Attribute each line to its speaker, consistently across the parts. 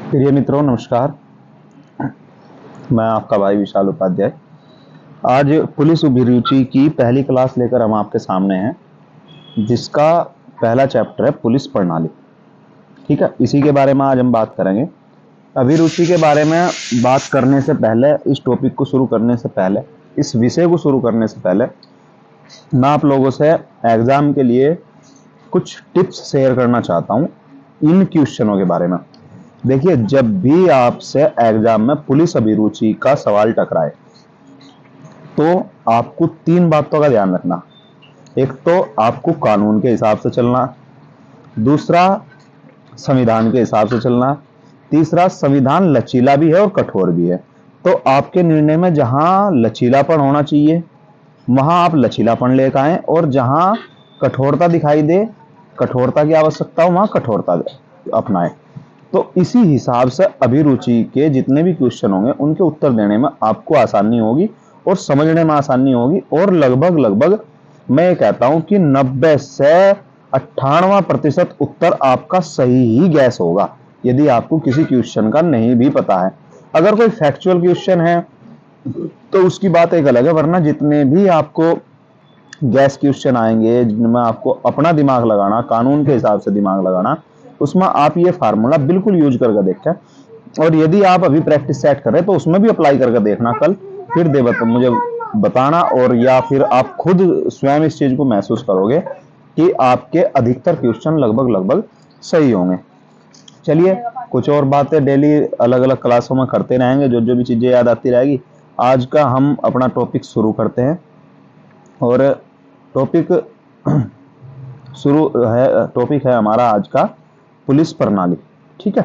Speaker 1: प्रिय मित्रों, नमस्कार। मैं आपका भाई विशाल उपाध्याय। आज पुलिस अभिरुचि की पहली क्लास लेकर हम आपके सामने हैं, जिसका पहला चैप्टर है पुलिस प्रणाली। ठीक है, इसी के बारे में आज हम बात करेंगे। अभिरुचि के बारे में बात करने से पहले, इस टॉपिक को शुरू करने से पहले, इस विषय को शुरू करने से पहले मैं आप लोगों से एग्जाम के लिए कुछ टिप्स शेयर करना चाहता हूँ इन क्वेश्चनों के बारे में। देखिए, जब भी आपसे एग्जाम में पुलिस अभिरुचि का सवाल टकराए तो आपको तीन बातों का ध्यान रखना। एक तो आपको कानून के हिसाब से चलना, दूसरा संविधान के हिसाब से चलना, तीसरा संविधान लचीला भी है और कठोर भी है। तो आपके निर्णय में जहां लचीलापन होना चाहिए वहां आप लचीलापन लेकर आए, और जहां कठोरता दिखाई दे, कठोरता की आवश्यकता हो, वहां कठोरता अपनाएं। तो इसी हिसाब से अभिरुचि के जितने भी क्वेश्चन होंगे उनके उत्तर देने में आपको आसानी होगी और समझने में आसानी होगी, और लगभग लगभग मैं ये कहता हूं कि 90 से 98% उत्तर आपका सही ही गैस होगा, यदि आपको किसी क्वेश्चन का नहीं भी पता है। अगर कोई फैक्चुअल क्वेश्चन है तो उसकी बात एक अलग है, वरना जितने भी आपको गैस क्वेश्चन आएंगे जिनमें आपको अपना दिमाग लगाना, कानून के हिसाब से दिमाग लगाना, उसमें आप ये फार्मूला बिल्कुल यूज करके देखें। और यदि आप अभी प्रैक्टिस सेट कर रहे हैं तो उसमें भी अप्लाई करके देखना कल, फिर मुझे बताना, और या फिर आप खुद स्वयं इस चीज को महसूस करोगे कि आपके अधिकतर क्वेश्चन लगभग लगभग सही होंगे। चलिए, कुछ और बातें डेली अलग अलग क्लासों में करते रहेंगे, जो जो भी चीजें याद आती रहेगी। आज का हम अपना टॉपिक शुरू करते हैं, और टॉपिक टॉपिक है हमारा आज का पुलिस प्रणाली। ठीक है,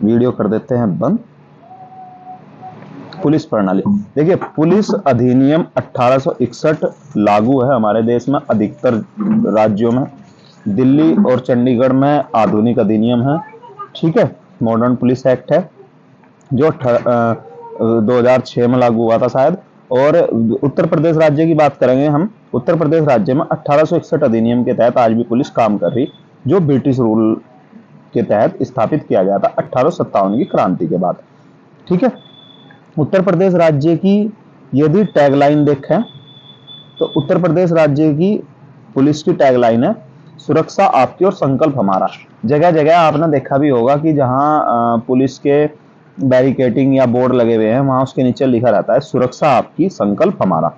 Speaker 1: वीडियो कर देते हैं बंद। पुलिस प्रणाली, देखिए, पुलिस अधिनियम 1861 लागू है हमारे देश में अधिकतर राज्यों में। दिल्ली और चंडीगढ़ में आधुनिक अधिनियम है। ठीक है, मॉडर्न पुलिस एक्ट है जो 2006 में लागू हुआ था शायद। और उत्तर प्रदेश राज्य की बात करेंगे हम। उत्तर प्रदेश राज्य में 1861 अधिनियम के तहत आज भी पुलिस काम कर रही, जो ब्रिटिश रूल के तहत स्थापित किया गया था 1857 की क्रांति के बाद। ठीक है, उत्तर प्रदेश राज्य की यदि टैगलाइन देखें तो उत्तर प्रदेश राज्य की पुलिस की टैगलाइन है, सुरक्षा आपकी और संकल्प हमारा। जगह जगह आपने देखा भी होगा कि जहां पुलिस के बैरिकेडिंग या बोर्ड लगे हुए हैं वहां उसके नीचे लिखा रहता है सुरक्षा आपकी, संकल्प हमारा।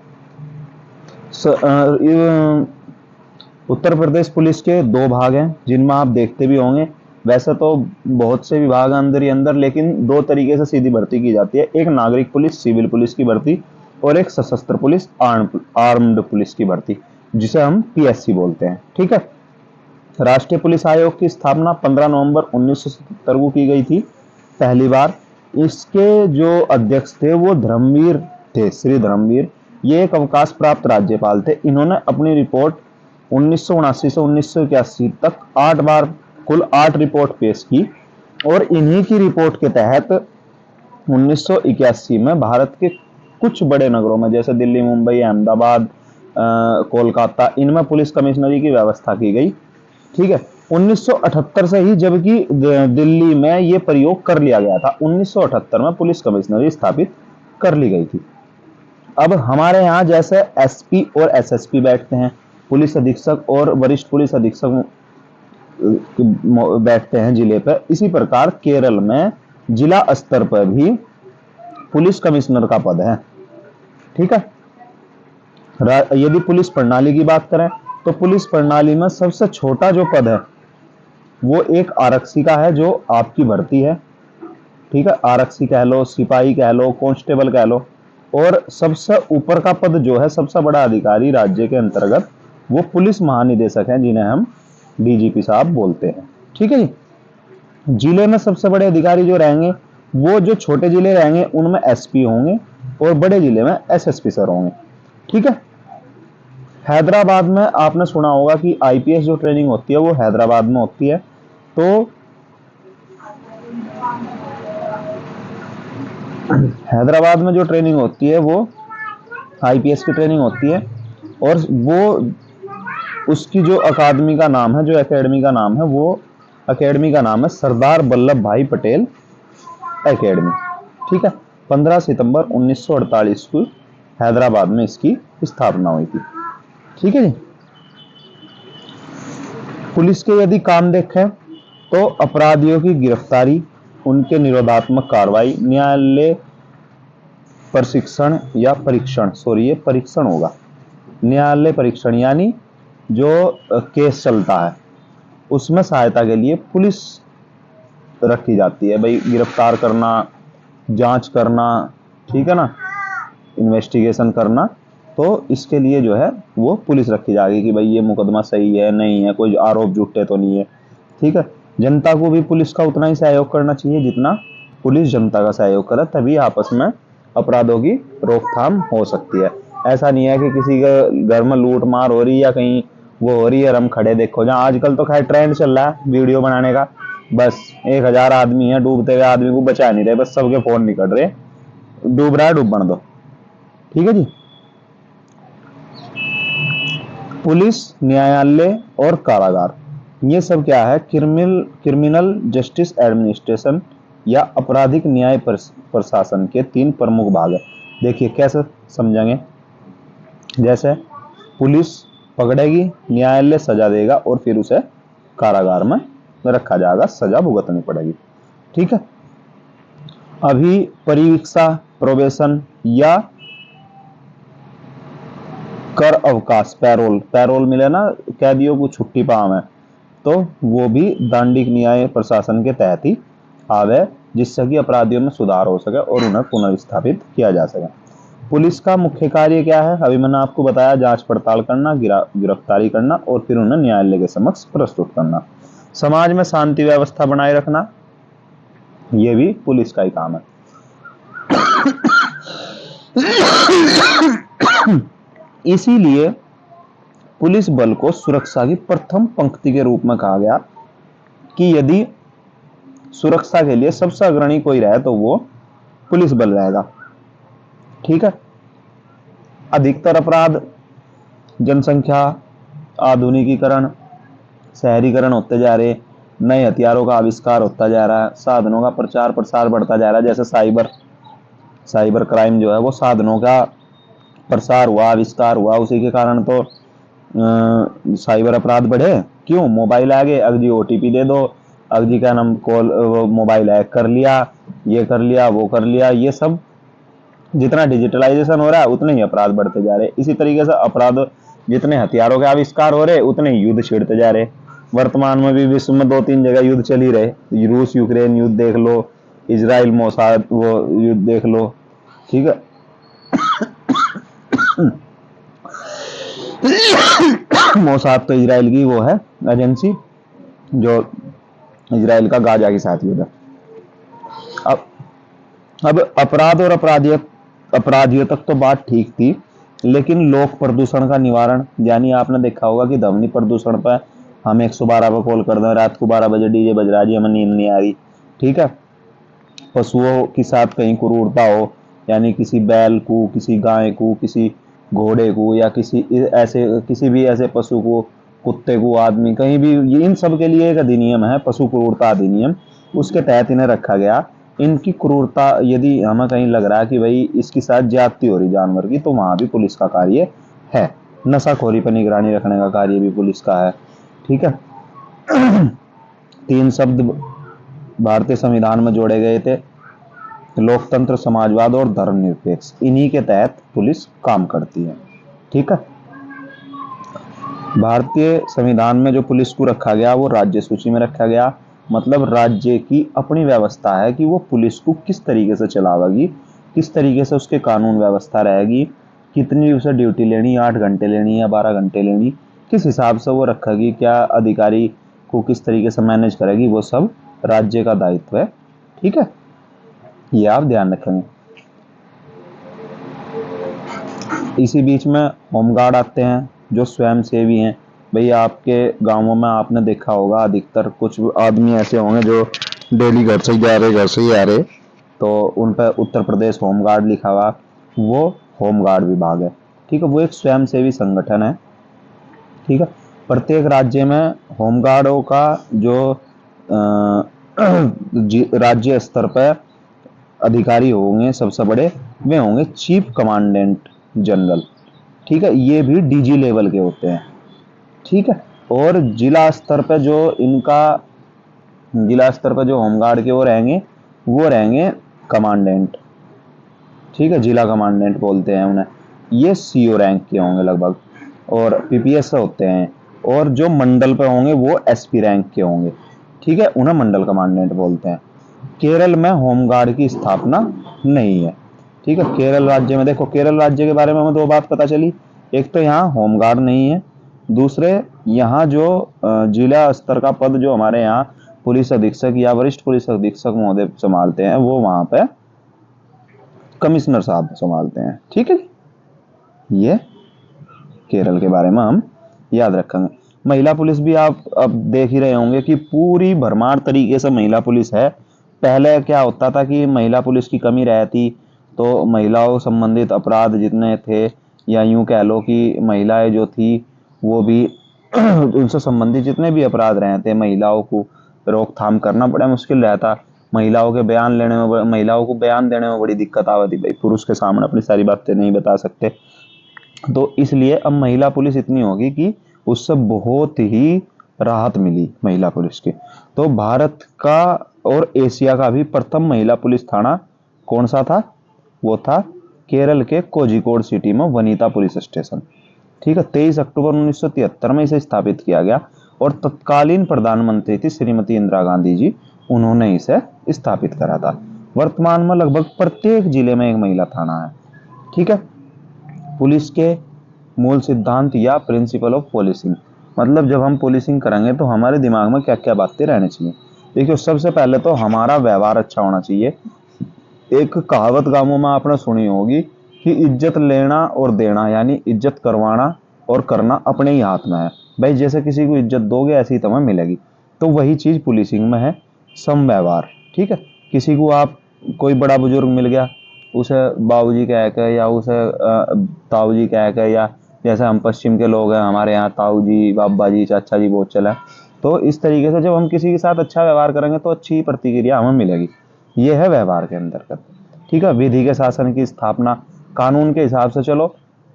Speaker 1: उत्तर प्रदेश पुलिस के दो भाग हैं जिनमें आप देखते भी होंगे। वैसे तो बहुत से विभाग अंदर ही अंदर, लेकिन दो तरीके से सीधी भर्ती की जाती है। एक नागरिक पुलिस सिविल पुलिस की भर्ती, और एक सशस्त्र पुलिस आर्म्ड पुलिस की भर्ती, जिसे हम पीएससी बोलते हैं। ठीक है, राष्ट्रीय पुलिस आयोग की स्थापना 15 नवंबर 1977 को की गई थी पहली बार। इसके जो अध्यक्ष थे वो धर्मवीर थे, श्री धर्मवीर। ये एक अवकाश प्राप्त राज्यपाल थे। इन्होंने अपनी रिपोर्ट 1979 से 1981 तक 8 बार, कुल 8 रिपोर्ट पेश की, और इन्हीं की रिपोर्ट के तहत 1981 में भारत के कुछ बड़े नगरों में जैसे दिल्ली, मुंबई, अहमदाबाद, कोलकाता, इनमें पुलिस कमिश्नरी की व्यवस्था की गई। ठीक है, 1978 से ही, जबकि दिल्ली में ये प्रयोग कर लिया गया था, 1978 में पुलिस कमिश्नरी स्थापित कर ली गई थी। अब हमारे यहाँ जैसे एसपी और एसएसपी बैठते हैं, पुलिस अधीक्षक और वरिष्ठ पुलिस अधीक्षक बैठते हैं जिले पर, इसी प्रकार केरल में जिला स्तर पर भी पुलिस कमिश्नर का पद है। ठीक है, यदि पुलिस प्रणाली की बात करें तो पुलिस प्रणाली में सबसे छोटा जो पद है वो एक आरक्षी का है, जो आपकी भर्ती है। ठीक है, आरक्षी कह लो, सिपाही कह लो, कांस्टेबल कह लो। और सबसे ऊपर का पद जो है, सबसे बड़ा अधिकारी राज्य के अंतर्गत, वो पुलिस महानिदेशक हैं, जिन्हें हम डीजीपी साहब बोलते हैं। ठीक है जी, जिले में सबसे बड़े अधिकारी जो रहेंगे, वो जो छोटे जिले रहेंगे उनमें एसपी होंगे, और बड़े जिले में एसएसपी सर होंगे। ठीक है, हैदराबाद में आपने सुना होगा कि आईपीएस जो ट्रेनिंग होती है वो हैदराबाद में होती है। तो हैदराबाद में जो ट्रेनिंग होती है वो आईपीएस की ट्रेनिंग होती है, और वो उसकी जो अकादमी का नाम है, जो एकेडमी का नाम है, वो एकेडमी का नाम है सरदार वल्लभ भाई पटेल एकेडमी। ठीक है, 15 सितंबर 1948 को हैदराबाद में इसकी स्थापना हुई थी। ठीक है जी। पुलिस के यदि काम देखें तो अपराधियों की गिरफ्तारी, उनके निरोधात्मक कार्रवाई, न्यायालय प्रशिक्षण या परीक्षण, सॉरी ये परीक्षण होगा, न्यायालय परीक्षण यानी जो केस चलता है उसमें सहायता के लिए पुलिस रखी जाती है। भाई गिरफ्तार करना, जांच करना, ठीक है ना, इन्वेस्टिगेशन करना, तो इसके लिए जो है वो पुलिस रखी जाएगी कि भाई ये मुकदमा सही है नहीं है, कोई आरोप झूठे तो नहीं है। ठीक है, जनता को भी पुलिस का उतना ही सहयोग करना चाहिए जितना पुलिस जनता का सहयोग करे, तभी आपस में अपराधों की रोकथाम हो सकती है। ऐसा नहीं है कि किसी के घर में लूट मार हो रही है या कहीं वो हो रही है और हम खड़े देखो। जहाँ आजकल तो खैर ट्रेंड चल रहा है वीडियो बनाने का, बस 1000 आदमी है, डूबते हुए आदमी को बचा नहीं रहे, बस सबके फोन निकल रहे, डूब रहा है डूबने दो। ठीक है जी। पुलिस, न्यायालय और कारागार, ये सब क्या है, क्रिमिनल जस्टिस एडमिनिस्ट्रेशन या आपराधिक न्याय प्रशासन के 3 प्रमुख भाग है। देखिए कैसे समझेंगे, जैसे पुलिस पकड़ेगी, न्यायालय सजा देगा और फिर उसे कारागार में रखा जाएगा, सजा भुगतनी पड़ेगी। ठीक है, अभी परिवीक्षा, प्रोबेशन या कर अवकाश, पैरोल मिले ना, कैदियों को छुट्टी पाव है, तो वो भी दंडिक न्याय प्रशासन के तहत ही आवे, जिससे कि अपराधियों में सुधार हो सके और उन्हें पुनर्स्थापित किया जा सके। पुलिस का मुख्य कार्य क्या है, अभी मैंने आपको बताया, जांच पड़ताल करना, गिरफ्तारी करना और फिर उन्हें न्यायालय के समक्ष प्रस्तुत करना। समाज में शांति व्यवस्था बनाए रखना, यह भी पुलिस का ही काम है। इसीलिए पुलिस बल को सुरक्षा की प्रथम पंक्ति के रूप में कहा गया कि यदि सुरक्षा के लिए सबसे अग्रणी कोई रहे तो वो पुलिस बल रहेगा। ठीक है, अधिकतर अपराध, जनसंख्या, आधुनिकीकरण, शहरीकरण होते जा रहे, नए हथियारों का आविष्कार होता जा रहा है, साधनों का प्रचार प्रसार बढ़ता जा रहा है, जैसे साइबर क्राइम जो है वो साधनों का प्रसार हुआ, आविष्कार हुआ, उसी के कारण तो साइबर अपराध बढ़े। क्यों, मोबाइल आ गए, अगजी ओटीपी दे दो, अगजी का नाम कॉल, मोबाइल हैक कर लिया, ये कर लिया, वो कर लिया, ये सब जितना डिजिटलाइजेशन हो रहा है उतने ही अपराध बढ़ते जा रहे। इसी तरीके से अपराध, जितने हथियारों के आविष्कार हो रहे उतने ही युद्ध छिड़ते जा रहे। वर्तमान में भी विश्व में 2-3 जगह युद्ध चल ही रहे, रूस यूक्रेन युद्ध देख लो, इजराइल मोसाद वो युद्ध देख लो। ठीक है, मोसाद तो इजराइल की वो है एजेंसी जो इजराइल का गाजा के साथ युद्ध है। अब अपराध और अपराधियों तक तो बात ठीक थी, लेकिन लोक प्रदूषण का निवारण, यानी आपने देखा होगा कि ध्वनि प्रदूषण पर हम 112 पर कॉल कर दें, रात को 12 बजे डीजे बज रहा है जी, हमें नींद नहीं आ रही। ठीक है, पशुओं के साथ कहीं क्रूरता हो, यानी किसी बैल को, किसी गाय को, किसी घोड़े को या किसी भी ऐसे पशु को, कुत्ते को, आदमी, कहीं भी, इन सब के लिए एक अधिनियम है, पशु क्रूरता अधिनियम, उसके तहत इन्हें रखा गया। इनकी क्रूरता यदि हमें कहीं लग रहा है कि भाई इसके साथ ज्यादती हो रही जानवर की, तो वहां भी पुलिस का कार्य है। नशाखोरी पर निगरानी रखने का कार्य भी पुलिस का है। ठीक है, 3 शब्द भारतीय संविधान में जोड़े गए थे, लोकतंत्र, समाजवाद और धर्मनिरपेक्ष, इन्हीं के तहत पुलिस काम करती है। ठीक है, भारतीय संविधान में जो पुलिस को रखा गया वो राज्य सूची में रखा गया, मतलब राज्य की अपनी व्यवस्था है कि वो पुलिस को किस तरीके से चलावेगी, किस तरीके से उसके कानून व्यवस्था रहेगी, कितनी उसे ड्यूटी लेनी, 8 घंटे लेनी या 12 घंटे लेनी, किस हिसाब से वो रखेगी, क्या अधिकारी को किस तरीके से मैनेज करेगी, वो सब राज्य का दायित्व है। ठीक है, ये आप ध्यान रखेंगे। इसी बीच में होमगार्ड आते हैं जो स्वयंसेवी हैं। भैया आपके गांवों में आपने देखा होगा, अधिकतर कुछ आदमी ऐसे होंगे जो डेली घर से ही जा रहे, घर से ही आ रहे, तो उन पर उत्तर प्रदेश होमगार्ड लिखा हुआ, वो होमगार्ड विभाग है। ठीक है, वो एक स्वयंसेवी संगठन है। ठीक है, प्रत्येक राज्य में होमगार्डों का जो राज्य स्तर पर अधिकारी होंगे सबसे बड़े, वे होंगे चीफ कमांडेंट जनरल। ठीक है, ये भी डीजी लेवल के होते हैं। ठीक है, और जिला स्तर पर जो होमगार्ड के वो रहेंगे कमांडेंट। ठीक है, जिला कमांडेंट बोलते हैं उन्हें। ये सीओ रैंक के होंगे लगभग, और पीपीएस होते हैं। और जो मंडल पे होंगे वो एसपी रैंक के होंगे। ठीक है, उन्हें मंडल कमांडेंट बोलते हैं। केरल में होमगार्ड की स्थापना नहीं है। ठीक है, केरल राज्य में देखो, केरल राज्य के बारे में हमें दो बात पता चली। एक तो यहाँ होमगार्ड नहीं है, दूसरे यहाँ जो जिला स्तर का पद जो हमारे यहाँ पुलिस अधीक्षक या वरिष्ठ पुलिस अधीक्षक महोदय संभालते हैं, वो वहां पे कमिश्नर साहब संभालते हैं। ठीक है, ये केरल के बारे में हम याद रखेंगे। महिला पुलिस भी आप अब देख ही रहे होंगे कि पूरी भरमार तरीके से महिला पुलिस है। पहले क्या होता था कि महिला पुलिस की कमी रहती, तो महिलाओं संबंधित अपराध जितने थे, या यूं कह लो कि महिलाएं जो थी वो भी उनसे संबंधित जितने भी अपराध रहे थे, महिलाओं को रोकथाम करना बड़ा मुश्किल रहता। महिलाओं को बयान देने में बड़ी दिक्कत आती, भाई पुरुष के सामने अपनी सारी बातें नहीं बता सकते। तो इसलिए अब महिला पुलिस इतनी होगी कि उससे बहुत ही राहत मिली महिला पुलिस की। तो भारत का और एशिया का भी प्रथम महिला पुलिस थाना कौन सा था? वो था केरल के कोझिकोड सिटी में वनिता पुलिस स्टेशन। ठीक है, 23 अक्टूबर 1973 में इसे स्थापित किया गया, और तत्कालीन प्रधानमंत्री थी श्रीमती इंदिरा गांधी जी, उन्होंने इसे स्थापित करा था। वर्तमान में लगभग प्रत्येक जिले में एक महिला थाना है। ठीक है, पुलिस के मूल सिद्धांत या प्रिंसिपल ऑफ पुलिसिंग, मतलब जब हम पुलिसिंग करेंगे तो हमारे दिमाग में क्या क्या बातें रहनी चाहिए। देखिए, सबसे पहले तो हमारा व्यवहार अच्छा होना चाहिए। एक कहावत गांवों में आपने सुनी होगी कि इज्जत लेना और देना, यानी इज्जत करवाना और करना अपने ही हाथ में है। भाई जैसे किसी को इज्जत दोगे ऐसी ही तुम्हें मिलेगी। तो वही चीज पुलिसिंग में है, सम व्यवहार। ठीक है, किसी को आप, कोई बड़ा बुजुर्ग मिल गया, उसे बाबूजी कह के या उसे ताऊजी कह के, या जैसे हम पश्चिम के लोग हैं, हमारे यहाँ ताऊ जी, बाबा जी, चाचा जी बहुत चला। तो इस तरीके से जब हम किसी के साथ अच्छा व्यवहार करेंगे तो अच्छी प्रतिक्रिया हमें मिलेगी। ये है व्यवहार के अंतर्गत। ठीक है, विधि के शासन की स्थापना, कानून के हिसाब से चलो,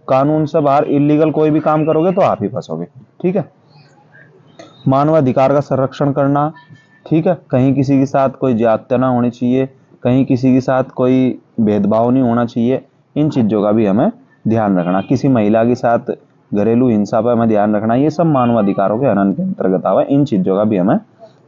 Speaker 1: कानून से बाहर इलीगल कोई भी काम करोगे तो आप ही फंसोगे। ठीक है, मानवाधिकार का संरक्षण करना। ठीक है, कहीं किसी के साथ कोई ज्यादती ना होनी चाहिए, कहीं किसी के साथ कोई भेदभाव नहीं होना चाहिए। इन चीजों का भी हमें ध्यान रखना। किसी महिला के साथ घरेलू हिंसा पर हमें ध्यान रखना। ये सब मानवाधिकारों के हनन के अंतर्गत आवे। इन चीजों का भी हमें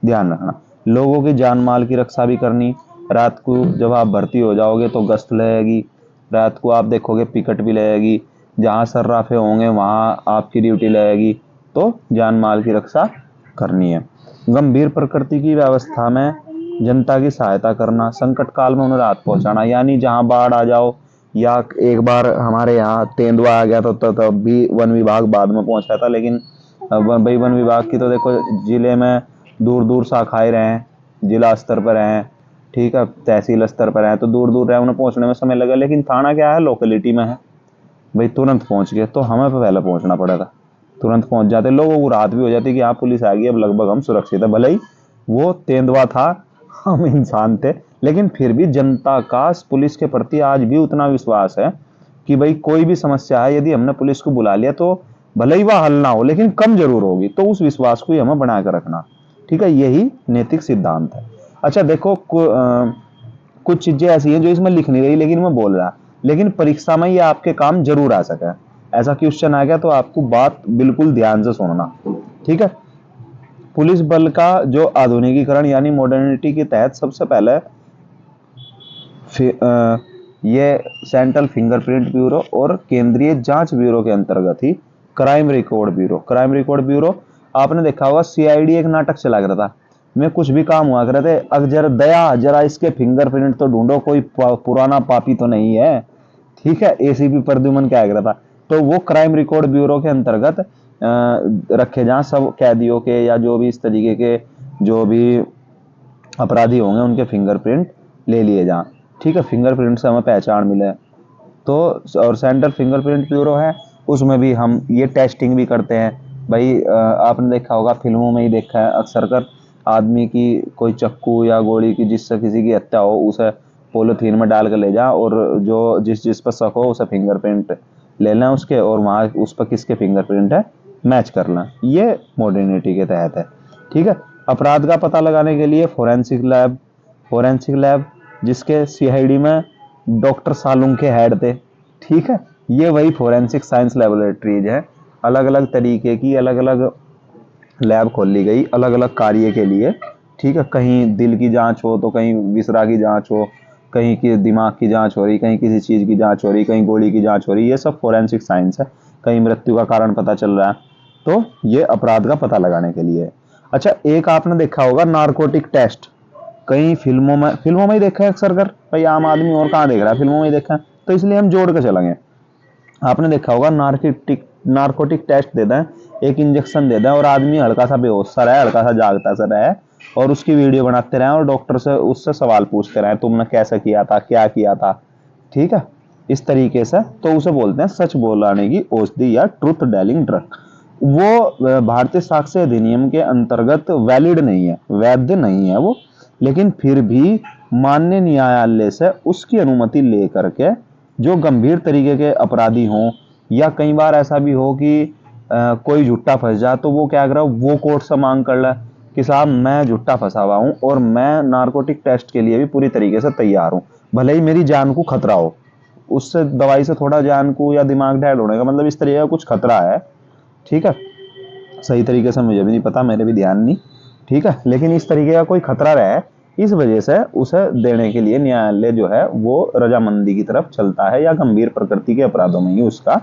Speaker 1: ध्यान रखना। लोगों की जान माल की रक्षा भी करनी। रात को जब आप भर्ती हो जाओगे तो गश्त लगेगी, रात को आप देखोगे पिकट भी लगेगी, जहाँ सर्राफे होंगे वहाँ आपकी ड्यूटी लगेगी। तो जान माल की रक्षा करनी है। गंभीर प्रकृति की व्यवस्था में जनता की सहायता करना, संकट काल में उन्हें राहत पहुंचाना। यानी जहां बाढ़ आ जाओ, या एक बार हमारे यहाँ तेंदुआ आ गया तो तब भी वन विभाग बाद में पहुंचा था, लेकिन भाई वन विभाग की तो देखो जिले में दूर दूर शाखाएं रहे, जिला स्तर पर हैं, ठीक है, तहसील स्तर पर हैं, तो दूर दूर रहे, उन्हें पहुंचने में समय लगा। लेकिन थाना क्या है, लोकेलिटी में है, भाई तुरंत पहुंच गए। तो हमें पहले पहुंचना पड़ेगा, तुरंत पहुंच जाते, लोगों को राहत भी हो जाती कि हाँ पुलिस आ गई, अब लगभग हम सुरक्षित है। भले ही वो तेंदुआ था, हम इंसान थे, लेकिन फिर भी जनता का पुलिस के प्रति आज भी उतना विश्वास है कि भाई कोई भी समस्या है, यदि हमने पुलिस को बुला लिया तो भले ही वह हल ना हो लेकिन कम जरूर होगी। तो उस विश्वास को ही हमें बनाकर रखना। ठीक है, यही नैतिक सिद्धांत है। अच्छा देखो, कुछ चीजें ऐसी हैं जो इसमें लिख नहीं रही लेकिन मैं बोल रहा, लेकिन परीक्षा में ये आपके काम जरूर आ सके। ऐसा क्वेश्चन आ गया तो आपको बात बिल्कुल ध्यान से सुनना। ठीक है, पुलिस बल का जो आधुनिकीकरण यानी मॉडर्निटी के तहत सबसे पहले ये सेंट्रल फिंगरप्रिंट ब्यूरो और केंद्रीय जांच ब्यूरो के अंतर्गत ही crime record bureau. Crime record bureau आपने देखा होगा, सीआईडी एक नाटक चला करता था, में कुछ भी काम हुआ करे थे, अगर दया जरा इसके फिंगरप्रिंट तो ढूंढो, कोई पुराना पापी तो नहीं है। ठीक है, एसीपी प्रद्युमन क्या कह रहा था, तो वो क्राइम रिकॉर्ड ब्यूरो के अंतर्गत रखे जहाँ सब कैदियों के या जो भी इस तरीके के जो भी अपराधी होंगे उनके फिंगरप्रिंट ले लिए जाएं। ठीक है, फिंगरप्रिंट से हमें पहचान मिले। तो और सेंट्रल फिंगरप्रिंट ब्यूरो है, उसमें भी हम ये टेस्टिंग भी करते हैं। भाई आपने देखा होगा, फिल्मों में ही देखा है अक्सर कर आदमी की कोई चक्कू या गोली की जिससे किसी की हत्या हो उसे पॉलिथीन में डाल कर ले जा, और जो जिस जिस पर शक हो उसे फिंगरप्रिंट ले लें उसके, और वहाँ उस पर किसके फिंगरप्रिंट है मैच कर लें। ये मॉडर्निटी के तहत है। ठीक है। अपराध का पता लगाने के लिए फोरेंसिक लैब जिसके सीआईडी में डॉक्टर सालुंग के हेड थे। ठीक है। ये वही फोरेंसिक साइंस लेबोरेटरीज है। अलग अलग तरीके की अलग अलग लैब खोल ली गई अलग अलग कार्य के लिए। ठीक है। कहीं दिल की जांच हो तो कहीं विसरा की जांच हो, कहीं की दिमाग की जांच हो रही, कहीं किसी चीज की जांच हो रही, कहीं गोली की जांच हो रही। ये सब फोरेंसिक साइंस है। कहीं मृत्यु का कारण पता चल रहा है, तो ये अपराध का पता लगाने के लिए। अच्छा, एक आपने देखा होगा नारकोटिक टेस्ट, कई फिल्मों में ही देखा है अक्सर कर भाई, आम आदमी और कहाँ देख रहा है, फिल्मों में ही देखा है, तो इसलिए हम जोड़ के चलेंगे। आपने देखा होगा नारकोटिक टेस्ट देते हैं, एक इंजेक्शन देते हैं और आदमी हल्का सा बेहोश सा रहे, हल्का सा जागता सा रहे, और उसकी वीडियो बनाते रहे और डॉक्टर से उससे सवाल पूछते रहे, तुमने कैसे किया था, क्या किया था। ठीक है। इस तरीके से तो उसे बोलते हैं सच बोलाने की औषधि या ट्रूथ टेलिंग ड्रग। वो भारतीय साक्ष्य अधिनियम के अंतर्गत वैलिड नहीं है, वैध नहीं है वो, लेकिन फिर भी माननीय न्यायालय से उसकी अनुमति लेकर के जो गंभीर तरीके के अपराधी हों, या कई बार ऐसा भी हो कि कोई झुट्टा फंस जाए, तो वो क्या कर रहा है, वो कोर्ट से मांग कर ले कि साहब मैं झुट्टा फंसा हुआ हूं और मैं नारकोटिक टेस्ट के लिए भी पूरी तरीके से तैयार हूं, भले ही मेरी जान को खतरा हो, उससे दवाई से थोड़ा जान को या दिमाग डेड होने का मतलब इस तरीके का कुछ खतरा है। ठीक है। सही तरीके से मुझे भी नहीं पता, मेरे भी ध्यान नहीं। ठीक है। लेकिन इस तरीके का कोई खतरा रहे, इस वजह से उसे देने के लिए न्यायालय जो है वो रजामंदी की तरफ चलता है, या गंभीर प्रकृति के अपराधों में ही उसका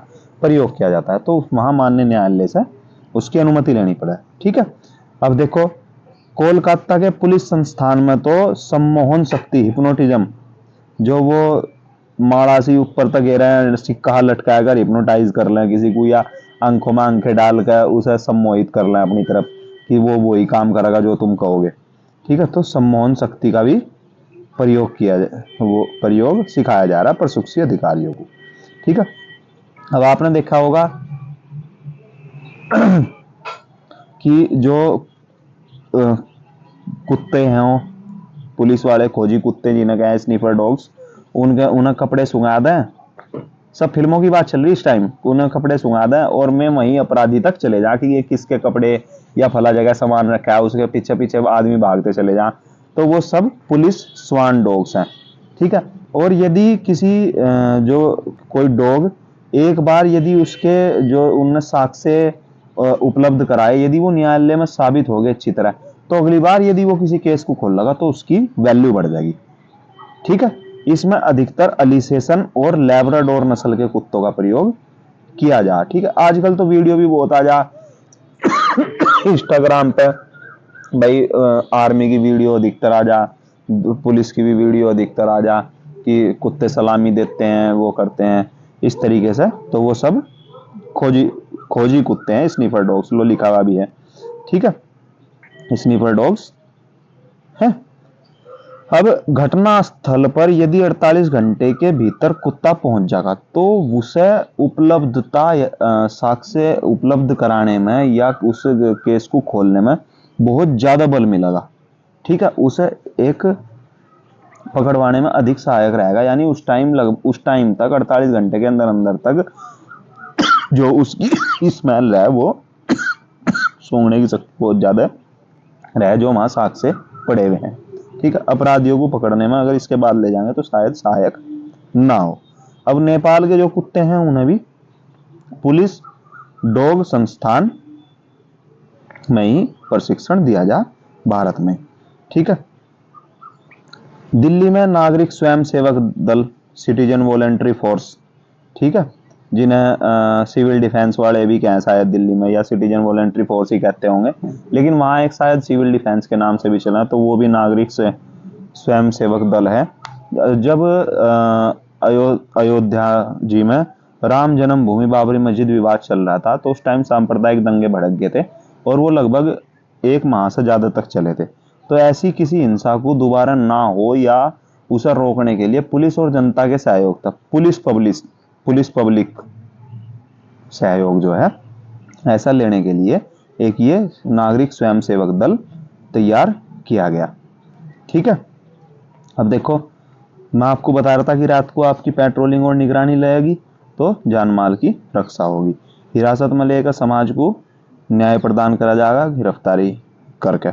Speaker 1: प्रयोग किया जाता है, तो वहां माननीय न्यायालय से उसकी अनुमति लेनी पड़े। ठीक है। अब देखो, कोलकाता के पुलिस संस्थान में तो सम्मोहन शक्ति हिप्नोटिज्म, जो वो माड़ा सी ऊपर तक गिरा है, सिक्का लटका कर हिप्नोटाइज कर लें किसी को, या आंखों में आंखें डाल कर उसे सम्मोहित कर लें अपनी तरफ कि वो वही काम करेगा जो तुम कहोगे। ठीक है। तो सम्मोहन शक्ति का भी वो प्रयोग सिखाया जा रहा है प्रशिक्षित अधिकारियों को। ठीक है। अब आपने देखा होगा कि जो कुत्ते हैं वो पुलिस वाले खोजी कुत्ते जिन्हें कहे स्नीफर डॉग्स, उनके उन्हें कपड़े सुंघा दें, सब फिल्मों की बात चल रही इस टाइम, उन्हें कपड़े सुंघा दें और मैं वहीं अपराधी तक चले जा कि ये किसके कपड़े या फला जगह सामान रखा है, उसके पीछे पीछे आदमी भागते चले जा, तो वो सब पुलिस स्वान डॉग्स हैं। ठीक है। और यदि किसी जो कोई डॉग एक बार यदि उसके जो उनने साक्ष्य उपलब्ध कराए, यदि वो न्यायालय में साबित हो गए अच्छी तरह, तो अगली बार यदि वो किसी केस को खोल लगा तो उसकी वैल्यू बढ़ जाएगी। ठीक है। इसमें अधिकतर अलिसेशन और लैब्राडोर नस्ल के कुत्तों का प्रयोग किया जा। ठीक है। आजकल तो वीडियो भी बहुत आ जा इंस्टाग्राम पे भाई, आर्मी की वीडियो अधिकतर आ जा, पुलिस की भी वीडियो अधिकतर आ जा कि कुत्ते सलामी देते हैं, वो करते हैं इस तरीके से, तो वो सब खोजी खोजी कुत्ते हैं, स्नीफर डॉग्स, लो लिखा हुआ भी है। ठीक है। स्नीफर डॉग्स है। अब घटना स्थल पर यदि 48 घंटे के भीतर कुत्ता पहुंच जाएगा तो उसे साक्ष्य उपलब्ध कराने में या उस केस को खोलने में बहुत ज्यादा बल मिलेगा। ठीक है। उसे एक पकड़वाने में अधिक सहायक रहेगा, यानी उस टाइम तक 48 घंटे के अंदर अंदर तक जो उसकी स्मेल है वो सूंघने की शक्ति बहुत ज्यादा रहे, जो वहां साक्ष्य पड़े हुए हैं। ठीक है। अपराधियों को पकड़ने में अगर इसके बाद ले जाएंगे तो शायद सहायक ना हो। अब नेपाल के जो कुत्ते हैं उन्हें भी पुलिस डॉग संस्थान में ही प्रशिक्षण दिया जा भारत में। ठीक है। दिल्ली में नागरिक स्वयं सेवक दल, सिटीजन वॉलेंट्री फोर्स, ठीक है, जिन्हें सिविल डिफेंस वाले भी कहें शायद दिल्ली में, या सिटीजन वॉलेंट्री फोर्स ही कहते होंगे, लेकिन वहाँ एक शायद सिविल डिफेंस के नाम से भी चला, तो वो भी नागरिक से स्वयं सेवक दल है। जब अयोध्या जी में राम जन्मभूमि बाबरी मस्जिद विवाद चल रहा था तो उस टाइम सांप्रदायिक दंगे भड़क गए थे और वो लगभग 1 माह से ज्यादा तक चले थे। तो ऐसी किसी हिंसा को दोबारा ना हो या उसे रोकने के लिए पुलिस और जनता के सहयोग था, पुलिस पब्लिक सहयोग जो है ऐसा लेने के लिए एक ये नागरिक स्वयंसेवक दल तैयार किया गया। ठीक है, अब देखो मैं आपको बता रहा था कि रात को आपकी पेट्रोलिंग और निगरानी रहेगी तो जान माल की रक्षा होगी। हिरासत में लेकर समाज को न्याय प्रदान करा जाएगा गिरफ्तारी करके।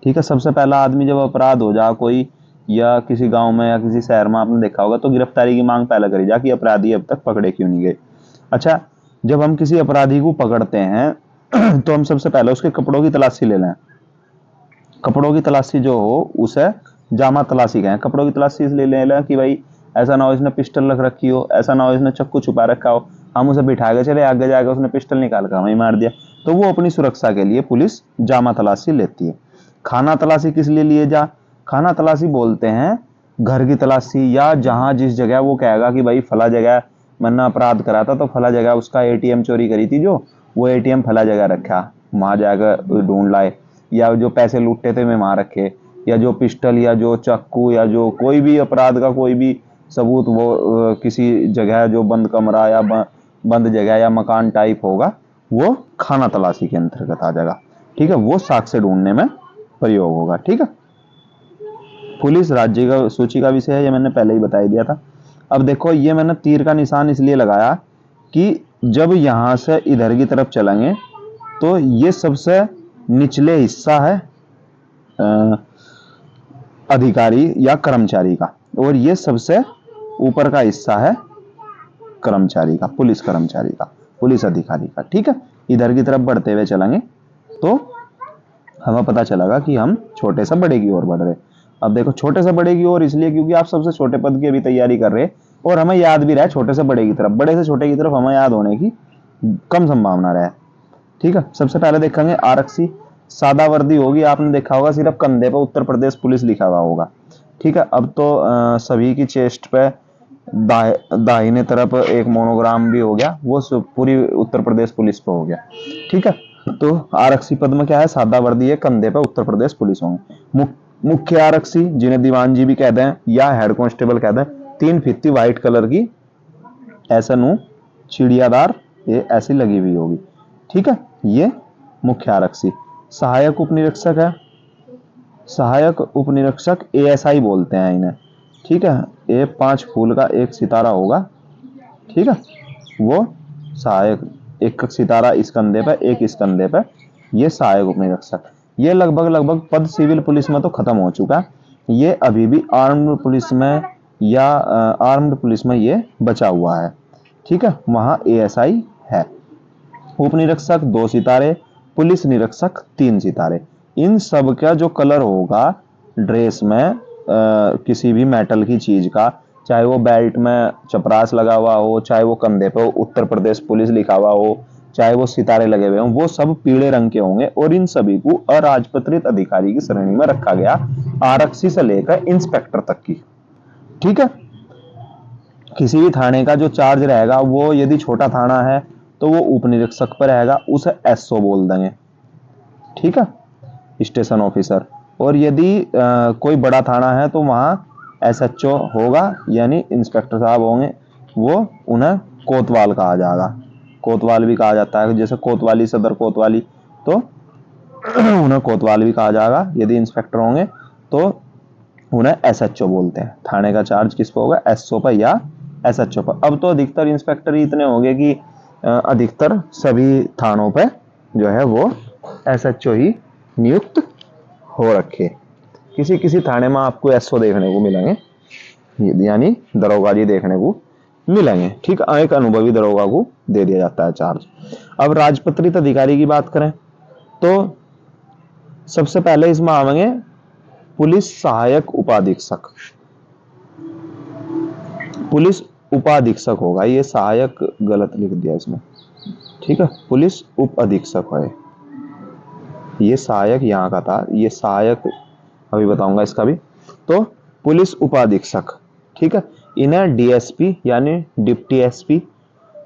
Speaker 1: ठीक है, सबसे पहला आदमी जब अपराध हो जाए कोई, या किसी गांव में या किसी शहर में आपने देखा होगा, तो गिरफ्तारी की मांग पहले करी जा कि अपराधी अब तक पकड़े क्यों नहीं गए। अच्छा, जब हम किसी अपराधी को पकड़ते हैं तो हम सबसे पहले उसके कपड़ों की तलाशी ले लें। कपड़ों की तलाशी जो हो उसे जामा तलाशी कहें। कपड़ों की तलाशी इसलिए ले लें कि भाई ऐसा ना हो इसने पिस्टल रख रखी हो, ऐसा ना हो इसने चाकू छुपा रखा हो, हम उसे बिठा के चले, आगे जाकर उसने पिस्टल निकाल कर हमें मार दिया। तो वो अपनी सुरक्षा के लिए पुलिस जामा तलाशी लेती है। खाना तलाशी किस लिए लिए जा? खाना तलाशी बोलते हैं घर की तलाशी, या जहां जिस जगह वो कहेगा कि भाई फला जगह मैंने अपराध करा था तो फला जगह उसका एटीएम चोरी करी थी, जो वो एटीएम फला जगह रखा, वहां जाकर ढूंढ लाए, या जो पैसे लूटे थे मैं वहां रखे, या जो पिस्टल या जो चाकू या जो कोई भी अपराध का कोई भी सबूत वो किसी जगह जो बंद कमरा या बंद जगह या मकान टाइप होगा, वो खाना तलाशी के अंतर्गत आ जाएगा। ठीक है, वो साक्ष्य ढूंढने में प्रयोग होगा। ठीक है, पुलिस राज्य का सूची का विषय है, ये मैंने पहले ही बता ही दिया था। अब देखो ये मैंने तीर का निशान इसलिए लगाया कि जब यहां से इधर की तरफ चलेंगे तो ये सबसे निचले हिस्सा है अधिकारी या कर्मचारी का, और ये सबसे ऊपर का हिस्सा है कर्मचारी का, पुलिस कर्मचारी का, पुलिस अधिकारी का। ठीक है, इधर की तरफ बढ़ते हुए चलेंगे तो हमें पता चलेगा कि हम छोटे से बड़े की ओर बढ़ रहे। अब देखो छोटे से बड़े की ओर इसलिए क्योंकि आप सबसे छोटे पद की अभी तैयारी कर रहे और हमें याद भी रहे छोटे से बड़े की तरफ, बड़े से छोटे की तरफ हमें याद होने की कम संभावना रहे। ठीक है, सबसे पहले देखेंगे आरक्षी। सादा वर्दी होगी, आपने देखा होगा सिर्फ कंधे पर उत्तर प्रदेश पुलिस लिखा हुआ होगा। ठीक है, अब तो सभी की चेस्ट पे दाहिने तरफ एक मोनोग्राम भी हो गया, वो पूरी उत्तर प्रदेश पुलिस पे हो गया। ठीक है, तो आरक्षी पद में क्या है, सादा वर्दी है, कंधे पे उत्तर प्रदेश पुलिस होंगे। मुख्य आरक्षी जिन्हें दीवान जी भी कहते हैं या हेड कांस्टेबल कहते हैं, 3 फीती व्हाइट कलर की ऐसा नू चिड़ियादार ये ऐसी लगी हुई होगी। ठीक है, ये मुख्य आरक्षी। सहायक उपनिरीक्षक है, सहायक उपनिरीक्षक एएसआई बोलते हैं इन्हें। ठीक है, ये 5 फूल का एक सितारा होगा। ठीक है, वो सहायक, एक सितारा इस कंधे पे एक इस कंधे पे, ये सहायक उपनिरीक्षक। ये लगभग पद सिविल पुलिस में तो खत्म हो चुका है, ये अभी भी आर्म्ड पुलिस में या आर्म्ड पुलिस में ये बचा हुआ है। ठीक है, वहां एएसआई है। उपनिरीक्षक 2 सितारे, पुलिस निरीक्षक 3 सितारे। इन सब का जो कलर होगा ड्रेस में किसी भी मेटल की चीज का, चाहे वो बेल्ट में चपरास लगा हुआ हो, चाहे वो कंधे पे उत्तर प्रदेश पुलिस लिखा हुआ हो, चाहे वो सितारे लगे हुए हों, वो सब पीले रंग के होंगे और इन सभी को अराजपत्रित अधिकारी की श्रेणी में रखा गया, आरक्षी से लेकर इंस्पेक्टर तक की। ठीक है, किसी भी थाने का जो चार्ज रहेगा वो यदि छोटा थाना है तो वो उपनिरीक्षक पर रहेगा, उसे एसओ बोल देंगे। ठीक है, स्टेशन ऑफिसर। और यदि कोई बड़ा थाना है तो वहां एसएचओ होगा, यानी इंस्पेक्टर साहब होंगे, वो उन्हें कोतवाल कहा जाएगा। कोतवाल भी कहा जाता है, जैसे कोतवाली सदर कोतवाली, तो उन्हें कोतवाल भी कहा जाएगा। यदि इंस्पेक्टर होंगे तो उन्हें एसएचओ बोलते हैं। थाने का चार्ज किस पे होगा, एसओ पर या एसएचओ पर। अब तो अधिकतर इंस्पेक्टर ही इतने होंगे कि अधिकतर सभी थानों पे जो है वो एसएचओ ही नियुक्त हो रखे। किसी किसी थाने में आपको एसओ देखने को मिलेंगे, यानी दरोगा जी देखने को मिलेंगे। ठीक, एक अनुभवी दरोगा को दे दिया जाता है चार्ज। अब राजपत्रित अधिकारी की बात करें तो सबसे पहले इसमें आवेंगे पुलिस सहायक उपाधीक्षक। पुलिस उपाधीक्षक होगा, ये सहायक गलत लिख दिया इसमें। ठीक है, पुलिस उप अधीक्षक है, ये सहायक यहाँ का था, ये सहायक अभी बताऊंगा इसका भी। तो पुलिस उपाधीक्षक, ठीक है, इन्हें डीएसपी यानी deputy SP,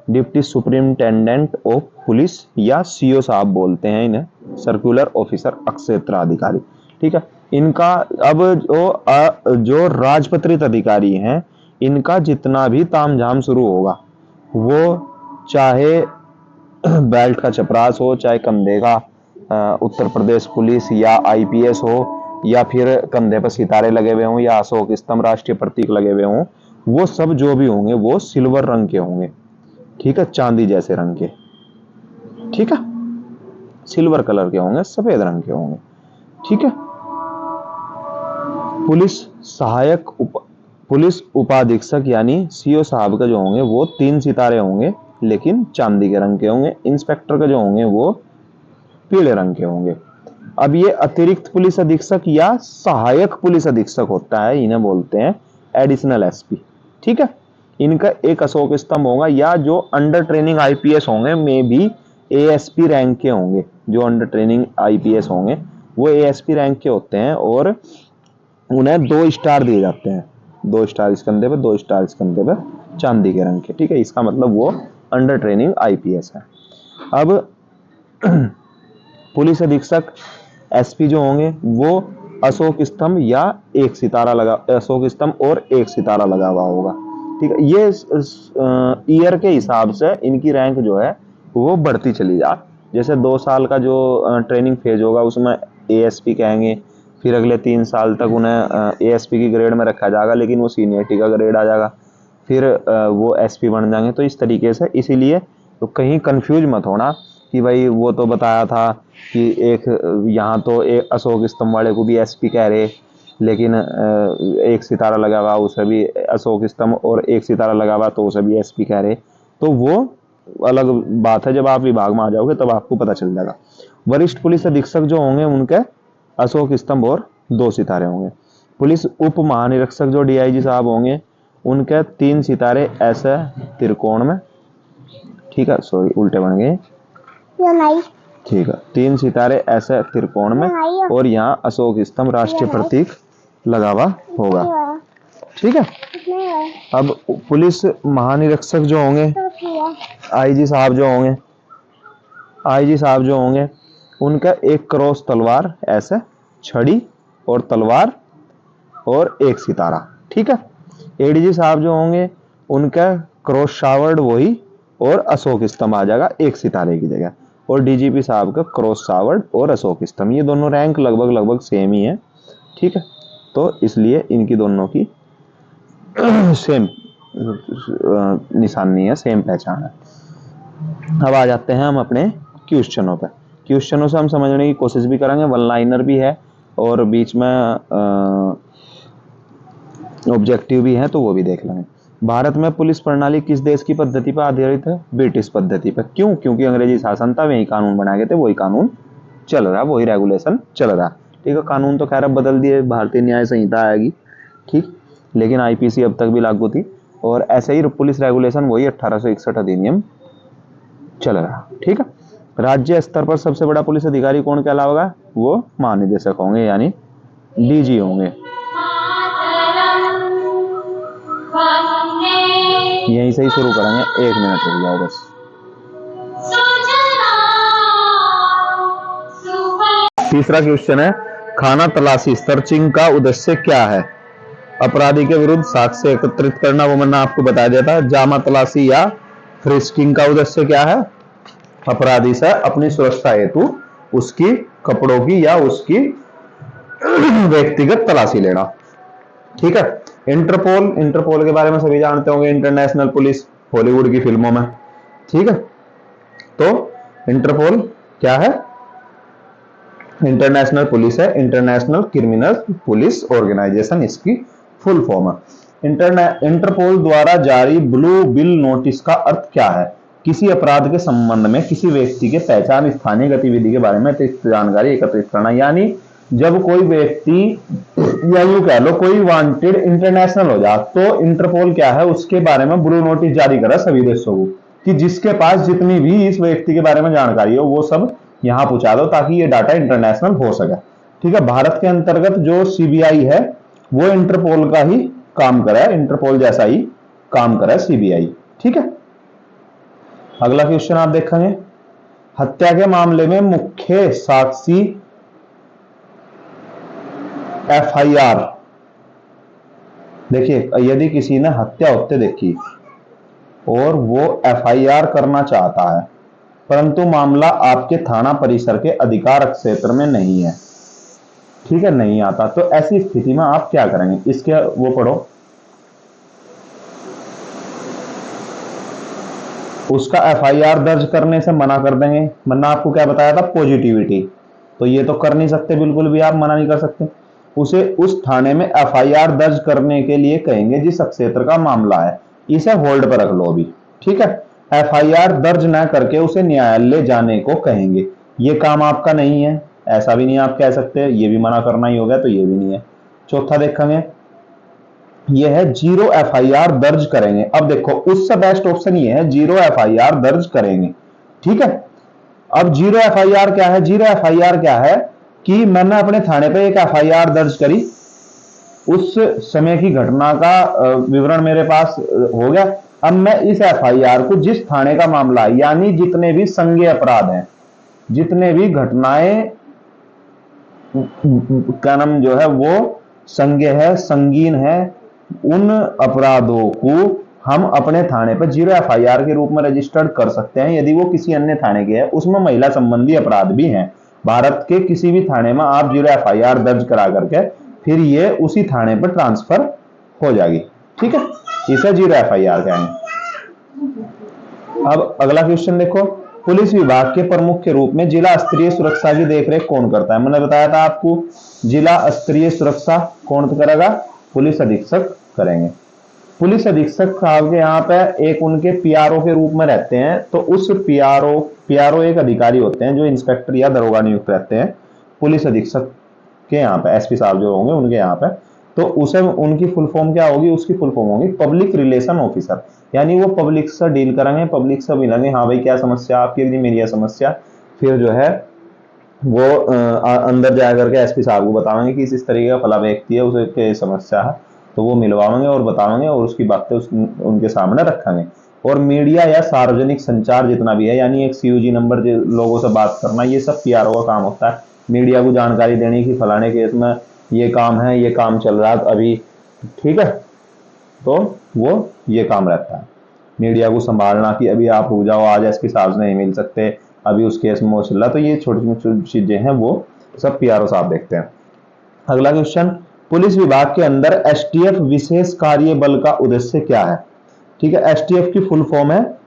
Speaker 1: deputy superintendent of police या सीओ साहब बोलते हैं इन्हें, सर्कुलर ऑफिसर क्षेत्राधिकारी। ठीक है, इनका अब जो राजपत्रित अधिकारी हैं, इनका जितना भी तामझाम शुरू होगा, वो चाहे बेल्ट का चपरास हो, चाहे कंधे का उत्तर प्रदेश पुलिस या आईपीएस हो या फिर कंधे पर सितारे लगे हुए हों या अशोक स्तंभ राष्ट्रीय प्रतीक लगे हुए हों, वो सब जो भी होंगे वो सिल्वर रंग के होंगे, ठीक है, चांदी जैसे रंग के, ठीक है, सिल्वर कलर के होंगे, सफेद रंग के होंगे, ठीक है। पुलिस उपाधीक्षक यानी सीओ साहब का जो होंगे वो 3 सितारे होंगे लेकिन चांदी के रंग के होंगे। इंस्पेक्टर का जो होंगे वो पीले रंग के होंगे। अब ये अतिरिक्त पुलिस अधीक्षक या सहायक पुलिस अधीक्षक होता है, इन्हें बोलते हैं एडिशनल एसपी, ठीक है। इनका एक अशोक स्तंभ होगा या जो अंडर ट्रेनिंग आईपीएस होंगे में भी एएसपी रैंक के होंगे। जो अंडर ट्रेनिंग आईपीएस होंगे वो एएसपी रैंक के होते हैं और उन्हें 2 स्टार दिए जाते हैं, 2 स्टार इस कंधे पे, 2 स्टार इस कंधे पे, चांदी के रंग के, ठीक है। इसका मतलब वो अंडर ट्रेनिंग आईपीएस है। अब पुलिस अधीक्षक एसपी जो होंगे वो अशोक स्तंभ या एक सितारा लगा, अशोक स्तंभ और एक सितारा लगा हुआ होगा, ठीक है। ये ईयर के हिसाब से इनकी रैंक जो है वो बढ़ती चली जा, जैसे 2 साल का जो ट्रेनिंग फेज होगा उसमें एएसपी कहेंगे, फिर अगले 3 साल तक उन्हें एएसपी की ग्रेड में रखा जाएगा लेकिन वो सीनियरिटी का ग्रेड आ जाएगा, फिर वो एसपी बन जाएंगे। तो इस तरीके से, इसीलिए तो कहीं कंफ्यूज मत होना कि भाई वो तो बताया था कि एक यहाँ तो एक अशोक स्तंभ वाले को भी एसपी कह रहे लेकिन एक सितारा लगा हुआ उसे भी अशोक स्तंभ और एक सितारा लगा हुआ तो उसे भी एसपी कह रहे, तो वो अलग बात है। जब आप विभाग में आ जाओगे तब आपको पता चल जाएगा। वरिष्ठ पुलिस अधीक्षक जो होंगे उनके अशोक स्तंभ और 2 सितारे होंगे। पुलिस उप महानिरीक्षक जो डीआईजी साहब होंगे उनके 3 सितारे ऐसे त्रिकोण में, ठीक है, सॉरी उल्टे बन गए, ठीक है, 3 सितारे ऐसे त्रिकोण में और यहाँ अशोक स्तंभ राष्ट्रीय प्रतीक लगा हुआ होगा, ठीक है। अब पुलिस महानिरीक्षक जो होंगे, आईजी साहब जो होंगे, आईजी साहब जो होंगे उनका एक क्रॉस तलवार ऐसे, छड़ी और तलवार और एक सितारा, ठीक है। एडीजी साहब जो होंगे उनका क्रॉस शावर्ड वही और अशोक स्तंभ आ जाएगा एक सितारे की जगह, और डीजीपी साहब का क्रॉस शावर्ड और अशोक स्तंभ, ये दोनों रैंक लगभग सेम ही है, ठीक है। तो इसलिए इनकी दोनों की सेम निशानी है, सेम पहचान है। अब आ जाते हैं हम अपने क्वेश्चनों पे। क्वेश्चनों से हम समझने की कोशिश भी करेंगे, वन लाइनर भी है और बीच में ऑब्जेक्टिव भी है, तो वो भी देख लेंगे। भारत में पुलिस प्रणाली किस देश की पद्धति पर आधारित है? ब्रिटिश पद्धति पर। क्यों? क्योंकि अंग्रेजी शासन था, वही कानून बनाए गए थे, वही कानून चल रहा, वही रेगुलेशन चल रहा, ठीक है। कानून तो खैर अब बदल दिए, भारतीय न्याय संहिता आएगी, ठीक, लेकिन आईपीसी अब तक भी लागू थी और ऐसे ही पुलिस रेगुलेशन वही 1861 अधिनियम चल रहा, ठीक है। राज्य स्तर पर सबसे बड़ा पुलिस अधिकारी कौन कहलाएगा? वो महानिदेशक होंगे यानी डीजी होंगे। यहीं से ही शुरू करेंगे, 1 मिनट रुक जाओ बस। तीसरा क्वेश्चन है, खाना तलाशी सर्चिंग का उद्देश्य क्या है? अपराधी के विरुद्ध साक्ष्य एकत्रित करना, वो मैंने आपको बता दिया था। जामा तलाशी या फ्रिस्किंग का उद्देश्य क्या है? अपराधी से अपनी सुरक्षा हेतु उसकी कपड़ों की या उसकी व्यक्तिगत तलाशी लेना, ठीक है। इंटरपोल के बारे में सभी जानते होंगे, इंटरनेशनल पुलिस, हॉलीवुड की फिल्मों में, ठीक है। तो इंटरपोल क्या है? इंटरनेशनल पुलिस है, इंटरनेशनल क्रिमिनल पुलिस ऑर्गेनाइजेशन इसकी फुल फॉर्म है। इंटरपोल द्वारा जारी ब्लू बिल नोटिस का अर्थ क्या है? किसी अपराध के संबंध में किसी व्यक्ति के पहचान, स्थानीय गतिविधि के बारे में जानकारी एकत्रित करना, यानी जब कोई व्यक्ति या यूं कह लो कोई वांटेड इंटरनेशनल हो जाए तो इंटरपोल क्या है, उसके बारे में ब्लू नोटिस जारी करा सभी देशों को कि जिसके पास जितनी भी इस व्यक्ति के बारे में जानकारी हो वो सब यहां पहुंचा दो ताकि ये डाटा इंटरनेशनल हो सके, ठीक है। भारत के अंतर्गत जो सीबीआई है वो इंटरपोल का ही काम करे, इंटरपोल जैसा ही काम करे सीबीआई, ठीक है। अगला क्वेश्चन आप देखेंगे, हत्या के मामले में मुख्य साक्षी एफआईआर। देखिए, यदि किसी ने हत्या होते देखी और वो एफआईआर करना चाहता है परंतु मामला आपके थाना परिसर के अधिकार क्षेत्र में नहीं है, ठीक है, नहीं आता, तो ऐसी स्थिति में आप क्या करेंगे? इसके वो पढ़ो, उसका एफआईआर दर्ज करने से मना कर देंगे। मैंने आपको क्या बताया था? पॉजिटिविटी, तो ये तो कर नहीं सकते, बिल्कुल भी आप मना नहीं कर सकते। उसे उस थाने में एफआईआर दर्ज करने के लिए कहेंगे जिस क्षेत्र का मामला है, इसे होल्ड पर रख लो अभी, ठीक है। एफआईआर दर्ज न करके उसे न्यायालय जाने को कहेंगे, ये काम आपका नहीं है, ऐसा भी नहीं आप कह सकते, ये भी मना करना ही हो गया, तो ये भी नहीं है। चौथा देखेंगे, ये है जीरो एफआईआर दर्ज करेंगे। अब देखो, उससे बेस्ट ऑप्शन ये है जीरो एफआईआर दर्ज करेंगे, ठीक है। अब जीरो एफआईआर क्या है? जीरो एफआईआर क्या है कि मैंने अपने थाने पे एक एफआईआर दर्ज करी, उस समय की घटना का विवरण मेरे पास हो गया। अब मैं इस एफआईआर को जिस थाने का मामला है, यानी जितने भी संज्ञेय अपराध हैं, जितने भी घटनाएं का नाम जो है वो संज्ञेय है, संगीन है, उन अपराधों को हम अपने थाने पर जीरो एफआईआर के रूप में रजिस्टर्ड कर सकते हैं। यदि वो किसी अन्य थाने के है, उसमें महिला संबंधी अपराध भी हैं, भारत के किसी भी थाने में आप जीरो एफआईआर दर्ज करा करके फिर ये उसी थाने पर ट्रांसफर हो जाएगी, ठीक है। इसे जीरो एफआईआर कहेंगे। अब अगला क्वेश्चन देखो, पुलिस विभाग के प्रमुख के रूप में जिला स्तरीय सुरक्षा की देखरेख कौन करता है? मैंने बताया था आपको, जिला स्तरीय सुरक्षा कौन करेगा? पुलिस अधीक्षक करेंगे। पुलिस अधीक्षक साहब के यहाँ पे एक उनके पीआरओ के रूप में रहते हैं, तो उस पीआरओ एक अधिकारी होते हैं जो इंस्पेक्टर या दरोगा नियुक्त रहते हैं पुलिस अधीक्षक के यहाँ पे, एसपी साहब जो होंगे उनके यहाँ पे, तो उसे उनकी फुल फॉर्म क्या होगी? उसकी फुल फॉर्म होगी पब्लिक रिलेशन ऑफिसर, यानी वो पब्लिक से डील करेंगे, पब्लिक से मिलेंगे, हाँ भाई क्या समस्या आपकी, मेरी यह समस्या, फिर जो है वो अंदर जा करके एसपी साहब को बताएंगे कि इस तरीके का फला व्यक्ति है, उसे क्या समस्या है, तो वो मिलवाएंगे और बताएंगे और उसकी बातें उनके सामने रखेंगे। और मीडिया या सार्वजनिक संचार जितना भी है, यानी एक सीयूजी नंबर लोगों से बात करना, ये सब पीआरओ का काम होता है। मीडिया को जानकारी देने की फलाने केस में ये काम है, ये काम चल रहा है अभी, ठीक है, तो वो ये काम रहता है मीडिया को संभालना कि अभी आप रुक जाओ, आज एसपी साहब से नहीं मिल सकते, अभी उस केस में वो चल रहा, तो ये छोटी छोटी चीजें हैं वो सब पीआरओ साहब देखते हैं। अगला क्वेश्चन, पुलिस विभाग के अंदर एसटीएफ विशेष कार्य बल का उद्देश्य क्या है? ठीक है, एसटीएफ की फुल फॉर्म है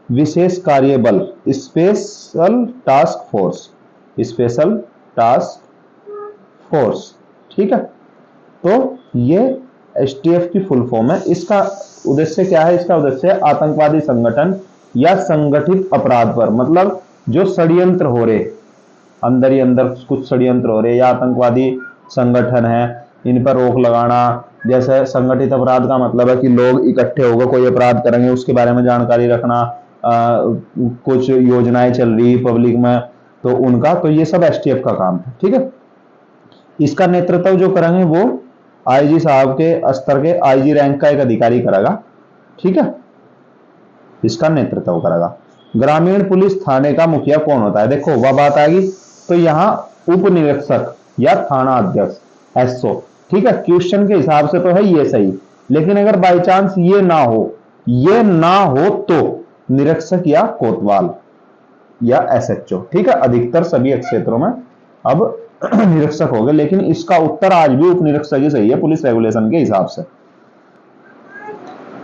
Speaker 1: विशेष कार्य बल, special task force, special task force, ठीक है। तो ये एसटीएफ की फुल फॉर्म है। इसका उद्देश्य क्या है? इसका उद्देश्य है आतंकवादी संगठन या संगठित अपराध पर, मतलब जो षड्यंत्र हो रहे, अंदर ही अंदर कुछ षड्यंत्र हो रहे या आतंकवादी संगठन है, इन पर रोक लगाना। जैसे संगठित अपराध का मतलब है कि लोग इकट्ठे होकर कोई अपराध करेंगे, उसके बारे में जानकारी रखना, कुछ योजनाएं चल रही पब्लिक में, तो उनका, तो ये सब एसटीएफ का काम है, ठीक है। इसका नेतृत्व जो करेंगे वो आईजी साहब के स्तर के आईजी रैंक का एक अधिकारी करेगा, ठीक है, इसका नेतृत्व करेगा। ग्रामीण पुलिस थाने का मुखिया कौन होता है? देखो वह बात आएगी, तो यहाँ उप निरीक्षक या थाना अध्यक्ष, एसओ, ठीक है। क्वेश्चन के हिसाब से तो है ये सही, लेकिन अगर बाई चांस ये ना हो तो निरीक्षक या कोतवाल या एसएचओ, ठीक है। अधिकतर सभी क्षेत्रों में अब निरीक्षक हो गए, लेकिन इसका उत्तर आज भी उप निरीक्षक ही सही है पुलिस रेगुलेशन के हिसाब से।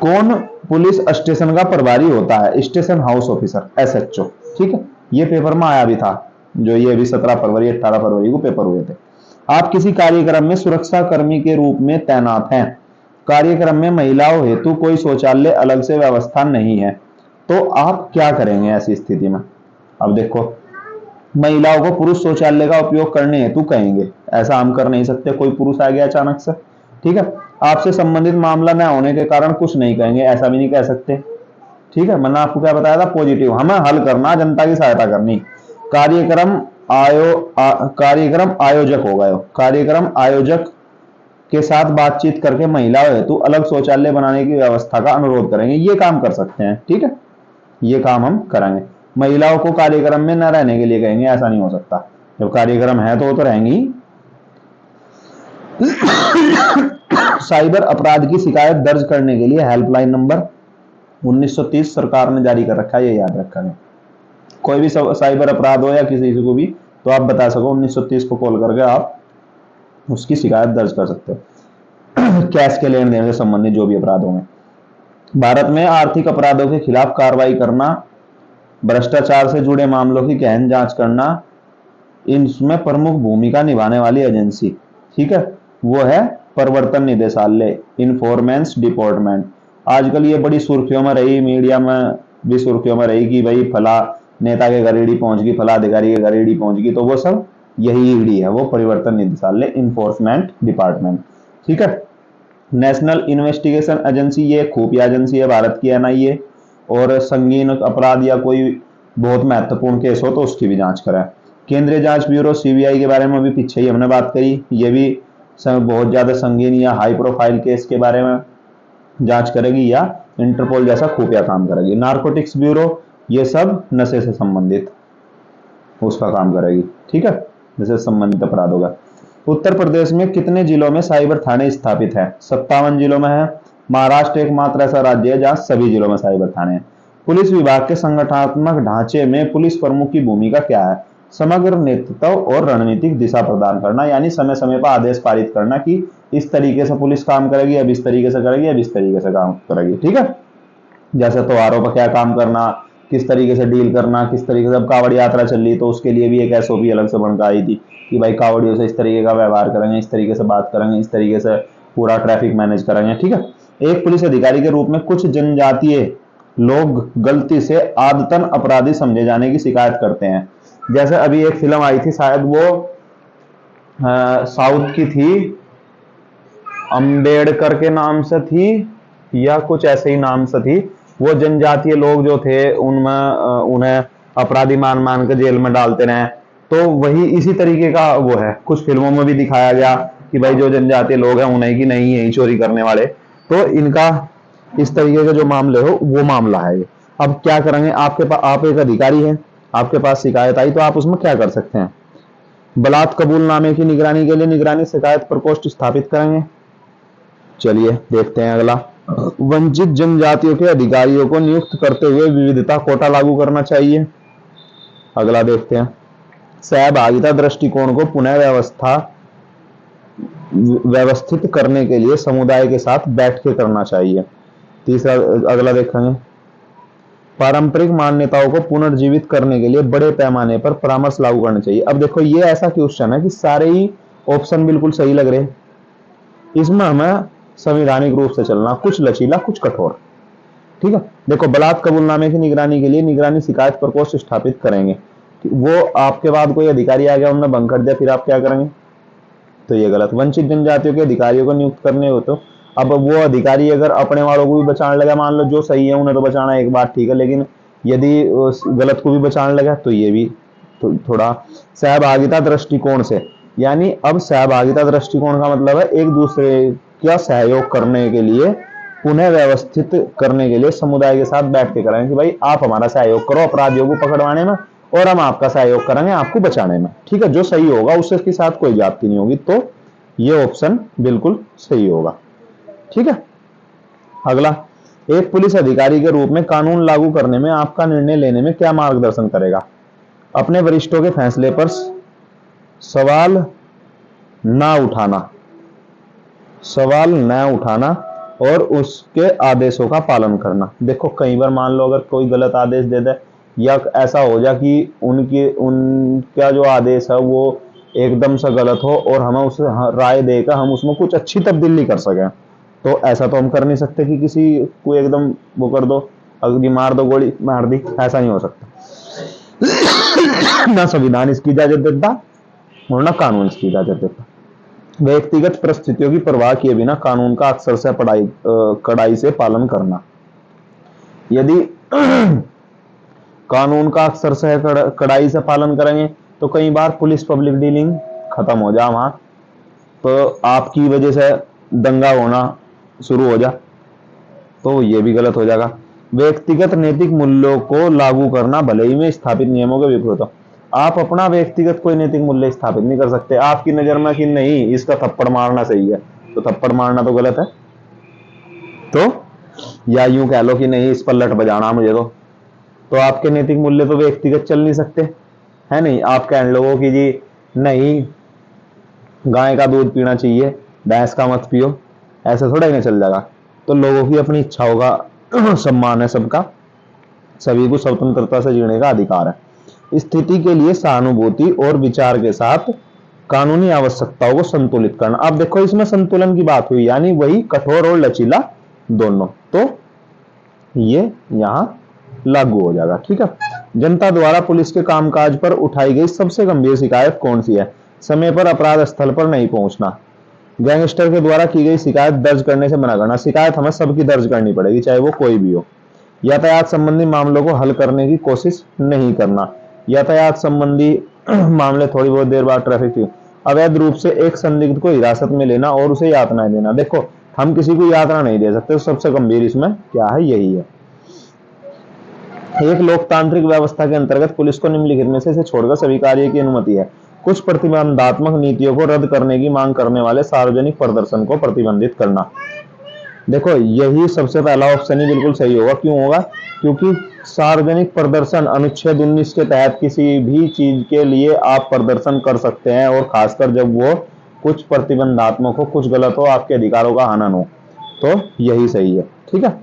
Speaker 1: कौन पुलिस स्टेशन का प्रभारी होता है? स्टेशन हाउस ऑफिसर, एसएचओ, ठीक है। ये पेपर में आया भी था, जो ये भी 17 फरवरी 18 फरवरी को पेपर हुए थे। आप किसी कार्यक्रम में सुरक्षा कर्मी के रूप में तैनात हैं, कार्यक्रम में महिलाओं हेतु कोई शौचालय अलग से व्यवस्था नहीं है, तो आप क्या करेंगे ऐसी स्थिति में? अब देखो, महिलाओं को पुरुष शौचालय का उपयोग करने हेतु कहेंगे, ऐसा हम कर नहीं सकते, कोई पुरुष आ गया अचानक से, ठीक है। आपसे संबंधित मामला न होने के कारण कुछ नहीं कहेंगे, ऐसा भी नहीं कह सकते, ठीक है। मैंने आपको क्या बताया था? पॉजिटिव, हमें हल करना, जनता की सहायता करनी। कार्यक्रम आयोजक हो गए, कार्यक्रम आयोजक के साथ बातचीत करके महिलाओं हेतु अलग शौचालय बनाने की व्यवस्था का अनुरोध करेंगे, ये काम कर सकते हैं, ठीक है, ये काम हम करेंगे। महिलाओं को कार्यक्रम में न रहने के लिए कहेंगे, ऐसा नहीं हो सकता, जब कार्यक्रम है तो वो तो रहेंगी। साइबर अपराध की शिकायत दर्ज करने के लिए हेल्पलाइन नंबर 1930 सरकार ने जारी कर रखा है, ये याद रखा है। कोई भी साइबर अपराध हो या किसी को भी, तो आप बता सको 1930 को कॉल करके आप उसकी शिकायत दर्ज कर सकते हो। कैश के लेन देन से संबंधित जो भी अपराध होंगे। भारत में आर्थिक अपराधों के खिलाफ कार्रवाई करना, भ्रष्टाचार से जुड़े मामलों की गहन जांच करना, इसमें प्रमुख भूमिका निभाने वाली एजेंसी, ठीक है, वो है प्रवर्तन निदेशालय, इन्फोर्मेंस डिपार्टमेंट। आजकल ये बड़ी सुर्खियों में रही, मीडिया में भी सुर्खियों में रही कि भाई फला नेता के घर ईडी पहुंच गई, फला अधिकारी के घर ईडी पहुंच गई, तो वो सब यही ईडी है, वो परिवर्तन निदेशालय, इन्फोर्समेंट डिपार्टमेंट, ठीक है। नेशनल इन्वेस्टिगेशन एजेंसी, ये खुफिया एजेंसी है भारत की, एनआईए, और संगीन अपराध या कोई बहुत महत्वपूर्ण केस हो तो उसकी भी जांच कराए। केंद्रीय जांच ब्यूरो सीबीआई के बारे में भी पीछे ही हमने बात करी, ये भी बहुत ज्यादा संगीन या हाई प्रोफाइल केस के बारे में जांच करेगी या इंटरपोल जैसा खुफिया काम करेगी। नारकोटिक्स ब्यूरो, ये सब नशे से संबंधित उसका काम करेगी, ठीक है, नशे से संबंधित अपराध होगा। उत्तर प्रदेश में कितने जिलों में साइबर थाने स्थापित है? 57 जिलों में है। महाराष्ट्र एकमात्र ऐसा राज्य है जहां सभी जिलों में साइबर थाने हैं। पुलिस विभाग के संगठनात्मक ढांचे में पुलिस प्रमुख की भूमिका क्या है? समग्र नेतृत्व और रणनीतिक दिशा प्रदान करना, यानी समय समय पर आदेश पारित करना कि इस तरीके से पुलिस काम करेगी, अब इस तरीके से करेगी, अब इस तरीके से काम करेगी, ठीक है। जैसे त्योहारों पर क्या काम करना, किस तरीके से डील करना, किस तरीके से, अब कावड़ यात्रा चल रही तो उसके लिए भी एक एसओपी अलग से बनकर आई थी कि भाई कावड़ियों से इस तरीके का व्यवहार करेंगे, इस तरीके से बात करेंगे, इस तरीके से पूरा ट्रैफिक मैनेज करेंगे, ठीक है। एक पुलिस अधिकारी के रूप में कुछ जनजातीय लोग गलती से आदतन अपराधी समझे जाने की शिकायत करते हैं। जैसे अभी एक फिल्म आई थी, शायद वो साउथ की थी, अम्बेडकर के नाम से थी या कुछ ऐसे ही नाम से थी। वो जनजातीय लोग जो थे उनमें उन्हें अपराधी मान मान के जेल में डालते रहे, तो वही इसी तरीके का वो है। कुछ फिल्मों में भी दिखाया गया कि भाई जो जनजातीय लोग हैं उन्हें की नहीं है चोरी करने वाले, तो इनका इस तरीके के जो मामले हो वो मामला है ये। अब क्या करेंगे, आपके पास, आप एक अधिकारी हैं, आपके पास शिकायत आई तो आप उसमें क्या कर सकते हैं? बलात् कबूलनामे की निगरानी के लिए निगरानी शिकायत प्रकोष्ठ स्थापित करेंगे। चलिए देखते हैं अगला। वंचित जनजातियों के अधिकारियों को नियुक्त करते हुए विविधता कोटा लागू करना चाहिए। अगला देखते हैं। सहभागिता दृष्टिकोण को पुनः व्यवस्थित करने के लिए समुदाय के साथ बैठ के करना चाहिए। तीसरा, अगला देखेंगे। पारंपरिक मान्यताओं को पुनर्जीवित करने के लिए बड़े पैमाने पर परामर्श लागू करना चाहिए। अब देखो ये ऐसा क्वेश्चन है कि सारे ही ऑप्शन बिल्कुल सही लग रहे हैं, इसमें हमें संवैधानिक रूप से चलना, कुछ लचीला कुछ कठोर, ठीक है। देखो, बलात् कबूलनामे की निगरानी के लिए निगरानी शिकायत प्रकोष्ठ स्थापित करेंगे। वो आपके बाद कोई अधिकारी आ गया, उन्होंने भंग कर दिया, फिर आप क्या करेंगे? तो ये गलत। वंचित जनजातियों के अधिकारियों को नियुक्त करने हो तो अब वो अधिकारी अगर अपने वालों को भी बचाने लगा, मान लो जो सही है उन्हें तो बचाना एक बात ठीक है, लेकिन यदि गलत को भी बचाने लगा तो ये भी थोड़ा। सहभागिता दृष्टिकोण से, यानी अब सहभागिता दृष्टिकोण का मतलब है एक दूसरे का सहयोग करने के लिए, पुनः व्यवस्थित करने के लिए समुदाय के साथ बैठ के करेंगे कि भाई आप हमारा सहयोग करो अपराधियों को पकड़वाने में और हम आपका सहयोग करेंगे आपको बचाने में, ठीक है। जो सही होगा उसके साथ कोई जाति नहीं होगी, तो ये ऑप्शन बिल्कुल सही होगा, ठीक है। अगला, एक पुलिस अधिकारी के रूप में कानून लागू करने में आपका निर्णय लेने में क्या मार्गदर्शन करेगा? अपने वरिष्ठों के फैसले पर सवाल ना उठाना और उसके आदेशों का पालन करना। देखो, कई बार मान लो अगर कोई गलत आदेश दे दे या ऐसा हो जाए कि उनका जो आदेश है वो एकदम से गलत हो और हमें उसे राय देकर हम उसमें कुछ अच्छी तब्दीली कर सकें, तो ऐसा तो हम कर नहीं सकते कि किसी को एकदम वो कर दो, अगर मार दो, गोली मार दी, ऐसा नहीं हो सकता। ना संविधान इसकी इजाजत देता और ना कानून इसकी इजाजत देता। व्यक्तिगत परिस्थितियों की परवाह किए बिना कानून का अक्सर से कड़ाई से पालन करना। यदि कानून का अक्सर से कड़ाई से पालन करेंगे तो कई बार पुलिस पब्लिक डीलिंग खत्म हो जा वहां, तो आपकी वजह से दंगा होना शुरू हो जा, तो ये भी गलत हो जाएगा। व्यक्तिगत नैतिक मूल्यों को लागू करना भले ही में स्थापित नियमों के विपरीत हो। आप अपना व्यक्तिगत कोई नैतिक मूल्य स्थापित नहीं कर सकते। आपकी नजर में कि नहीं इसका थप्पड़ मारना सही है, तो थप्पड़ मारना तो गलत है, तो या यूं कह लो कि नहीं इस पर लठ बजाना मुझे, तो तो आपके नैतिक मूल्य तो व्यक्तिगत चल नहीं सकते, है नहीं। आप कह लोगों की जी नहीं गाय का दूध पीना चाहिए, भैंस का मत पियो, ऐसे थोड़ा ही नहीं चल जाएगा। तो लोगों की अपनी इच्छा होगा सम्मान है सबका, सभी को स्वतंत्रता से जीने का अधिकार है। स्थिति के लिए सहानुभूति और विचार के साथ कानूनी आवश्यकताओं को संतुलित करना। अब देखो इसमें संतुलन की बात हुई, यानी वही कठोर और लचीला दोनों, तो ये यहां लागू हो जाएगा। ठीक है। जनता द्वारा पुलिस के कामकाज पर उठाई गई सबसे गंभीर शिकायत कौन सी है? समय पर अपराध स्थल पर नहीं पहुंचना, गैंगस्टर के द्वारा की गई शिकायत दर्ज करने से मना करना। शिकायत हमें सबकी दर्ज करनी पड़ेगी, चाहे वो कोई भी हो। यातायात संबंधी मामलों को हल करने की कोशिश नहीं करना, यातायात संबंधी मामले थोड़ी बहुत देर बाद ट्रैफिक की। अवैध रूप से एक संदिग्ध को हिरासत में लेना और उसे यातनाएं देना। देखो हम किसी को यातना नहीं दे सकते, तो सबसे गंभीर इसमें क्या है, यही है। एक लोकतांत्रिक व्यवस्था के अंतर्गत पुलिस को निम्नलिखित में से छोड़कर सभी कार्य की अनुमति है। कुछ प्रतिबंधात्मक नीतियों को रद्द करने की मांग करने वाले सार्वजनिक प्रदर्शन को प्रतिबंधित करना। देखो यही सबसे पहला ऑप्शन ही बिल्कुल सही होगा। क्यों होगा? क्योंकि सार्वजनिक प्रदर्शन अनुच्छेद 19 के तहत किसी भी चीज के लिए आप प्रदर्शन कर सकते हैं, और खासकर जब वो कुछ प्रतिबंधात्मक हो, कुछ गलत हो, आपके अधिकारों का हनन हो, तो यही सही है। ठीक है।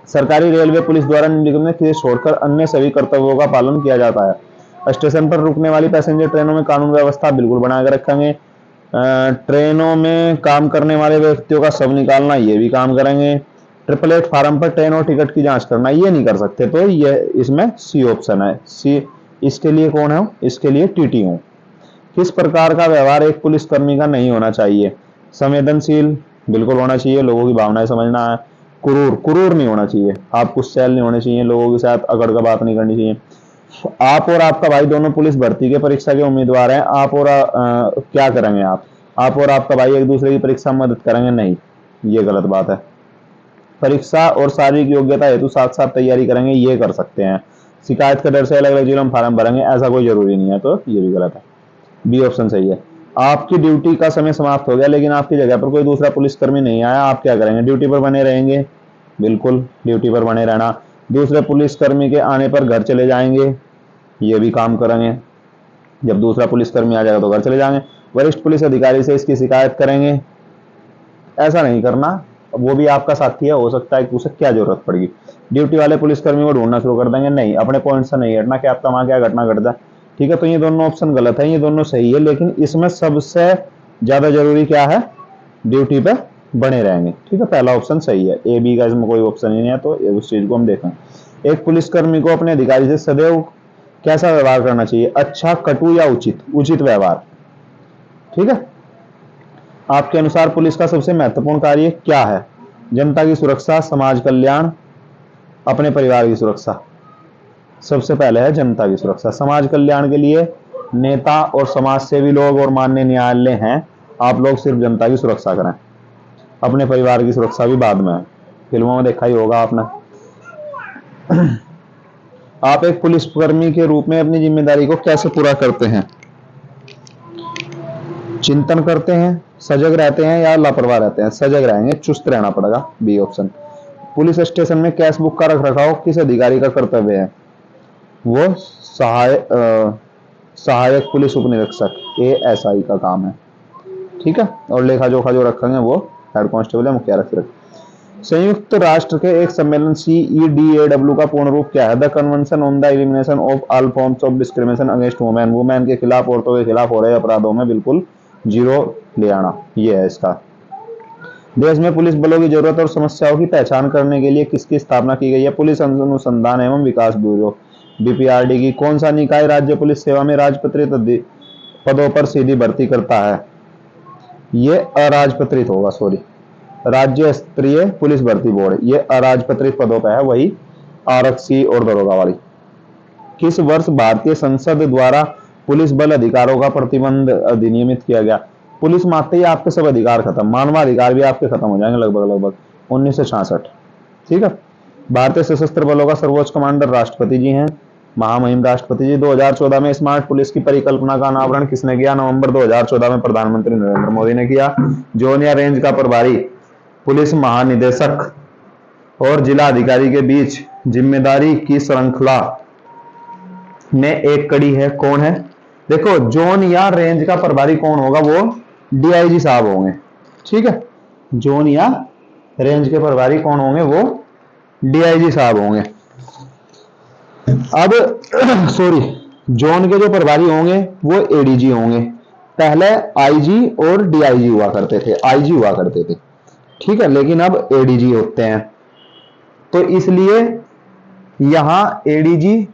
Speaker 1: सरकारी रेलवे पुलिस द्वारा निम्नलिखित में छोड़कर अन्य सभी कर्तव्यों का पालन किया जाता है। स्टेशन पर रुकने वाली पैसेंजर ट्रेनों में कानून व्यवस्था बिल्कुल बनाकर रखेंगे। ट्रेनों में काम करने वाले व्यक्तियों का शव निकालना, ये भी काम करेंगे। प्लेटफार्म पर ट्रेन और टिकट की जांच करना, ये नहीं कर सकते, तो ये इसमें सी ऑप्शन है। सी इसके लिए कौन है? इसके लिए टीटी हूं। किस प्रकार का व्यवहार एक पुलिसकर्मी का नहीं होना चाहिए? संवेदनशील बिल्कुल होना चाहिए, लोगों की भावनाएं समझना है। कुरूर नहीं होना चाहिए, आप गुस्सैल नहीं होने चाहिए, लोगों के साथ अकड़ का बात नहीं करनी चाहिए। आप और आपका भाई दोनों पुलिस भर्ती के परीक्षा के उम्मीदवार हैं। आप और क्या करेंगे? आप और आपका भाई एक दूसरे की परीक्षा में मदद करेंगे? नहीं, ये गलत बात है। परीक्षा और शारीरिक योग्यता हेतु साथ साथ तैयारी करेंगे, ये कर सकते हैं। शिकायत के डर से अलग अलग जिलों में फार्म भरेंगे, ऐसा कोई जरूरी नहीं है, तो ये भी गलत है। बी ऑप्शन सही है। आपकी ड्यूटी का समय समाप्त हो गया, लेकिन आपकी जगह पर कोई दूसरा पुलिसकर्मी नहीं आया, आप क्या करेंगे? ड्यूटी पर बने रहेंगे, बिल्कुल ड्यूटी पर बने रहना। दूसरे पुलिसकर्मी के आने पर घर चले जाएंगे, ये भी काम करेंगे। जब दूसरा पुलिसकर्मी आ जाएगा तो घर चले जाएंगे। वरिष्ठ पुलिस अधिकारी से इसकी शिकायत करेंगे, ऐसा नहीं करना, वो भी आपका साथी है, हो सकता है कि उसे क्या जरूरत पड़ेगी। ड्यूटी वाले पुलिसकर्मी को ढूंढना शुरू कर देंगे, नहीं, अपने पॉइंट से नहीं हटना, क्या वहां क्या घटना घट जाए। ठीक है, तो ये दोनों ऑप्शन गलत है, ये दोनों सही है, लेकिन इसमें सबसे ज्यादा जरूरी क्या है? ड्यूटी पे बने रहेंगे। ठीक है, पहला ऑप्शन सही है। ए बी का इसमें कोई ऑप्शन ही नहीं है, तो उस चीज को हम देखें। एक पुलिसकर्मी को अपने अधिकारी से सदैव कैसा व्यवहार करना चाहिए? अच्छा, कटु या उचित? उचित व्यवहार। ठीक है। आपके अनुसार पुलिस का सबसे महत्वपूर्ण कार्य क्या है? जनता की सुरक्षा, समाज कल्याण, अपने परिवार की सुरक्षा। सबसे पहले है जनता की सुरक्षा। समाज कल्याण के लिए नेता और समाज सेवी लोग और माननीय न्यायालय हैं, आप लोग सिर्फ जनता की सुरक्षा करें, अपने परिवार की सुरक्षा भी बाद में है। फिल्मों में देखा ही होगा आपने। आप एक पुलिसकर्मी के रूप में अपनी जिम्मेदारी को कैसे पूरा करते हैं? चिंतन करते हैं, सजग रहते हैं, या लापरवाह रहते हैं? सजग रहेंगे, चुस्त रहना पड़ेगा, बी ऑप्शन। पुलिस स्टेशन में कैश बुक का रख रखाव किस अधिकारी का कर्तव्य है? वो सहायक पुलिस उपनिरीक्षक ASI का काम है। ठीक है, और लेखा जोखा जो रखेंगे वो हेड कांस्टेबल या मुख्य आरक्षक। संयुक्त राष्ट्र के एक सम्मेलन CEDAW का पूर्ण रूप क्या है? The convention on the elimination of all forms of discrimination against women, women के खिलाफ, औरतों के खिलाफ हो रहे अपराधों में बिल्कुल जीरो ले आना, ये है इसका। देश में पुलिस बलों की जरूरत और समस्याओं की पहचान करने के लिए किसकी स्थापना की गई है? पुलिस अनुसंधान एवं विकास ब्यूरो, BPRD की। कौन सा निकाय राज्य पुलिस सेवा में राजपत्रित पदों पर सीधी भर्ती करता है? ये अराजपत्रित होगा, सॉरी, राज्य स्तरीय पुलिस भर्ती बोर्ड, ये अराजपत्रित पदों पर है, वही आरक्षी और दरोगा वाली। किस वर्ष भारतीय संसद द्वारा पुलिस बल अधिकारों का प्रतिबंध अधिनियमित किया गया? पुलिस मारते ही आपके सब अधिकार खत्म, मानवाधिकार भी आपके खत्म हो जाएंगे लगभग 1966। ठीक है। भारतीय सशस्त्र बलों का सर्वोच्च कमांडर राष्ट्रपति जी हैं, महामहिम राष्ट्रपति जी। 2014 में स्मार्ट पुलिस की परिकल्पना का अनावरण किसने किया? नवंबर 2014 में प्रधानमंत्री नरेंद्र मोदी ने किया। जोन या रेंज का प्रभारी पुलिस महानिदेशक और जिला अधिकारी के बीच जिम्मेदारी की श्रृंखला में एक कड़ी है। कौन है? देखो, जोन या रेंज का प्रभारी कौन होगा? वो डीआईजी साहब होंगे। ठीक है, जोन या रेंज के प्रभारी कौन होंगे? वो डीआईजी साहब होंगे। अब सॉरी, जोन के जो प्रभारी होंगे वो एडीजी होंगे। पहले आईजी और डीआईजी हुआ करते थे, आईजी हुआ करते थे। ठीक है, लेकिन अब एडीजी होते हैं। तो इसलिए यहां एडीजी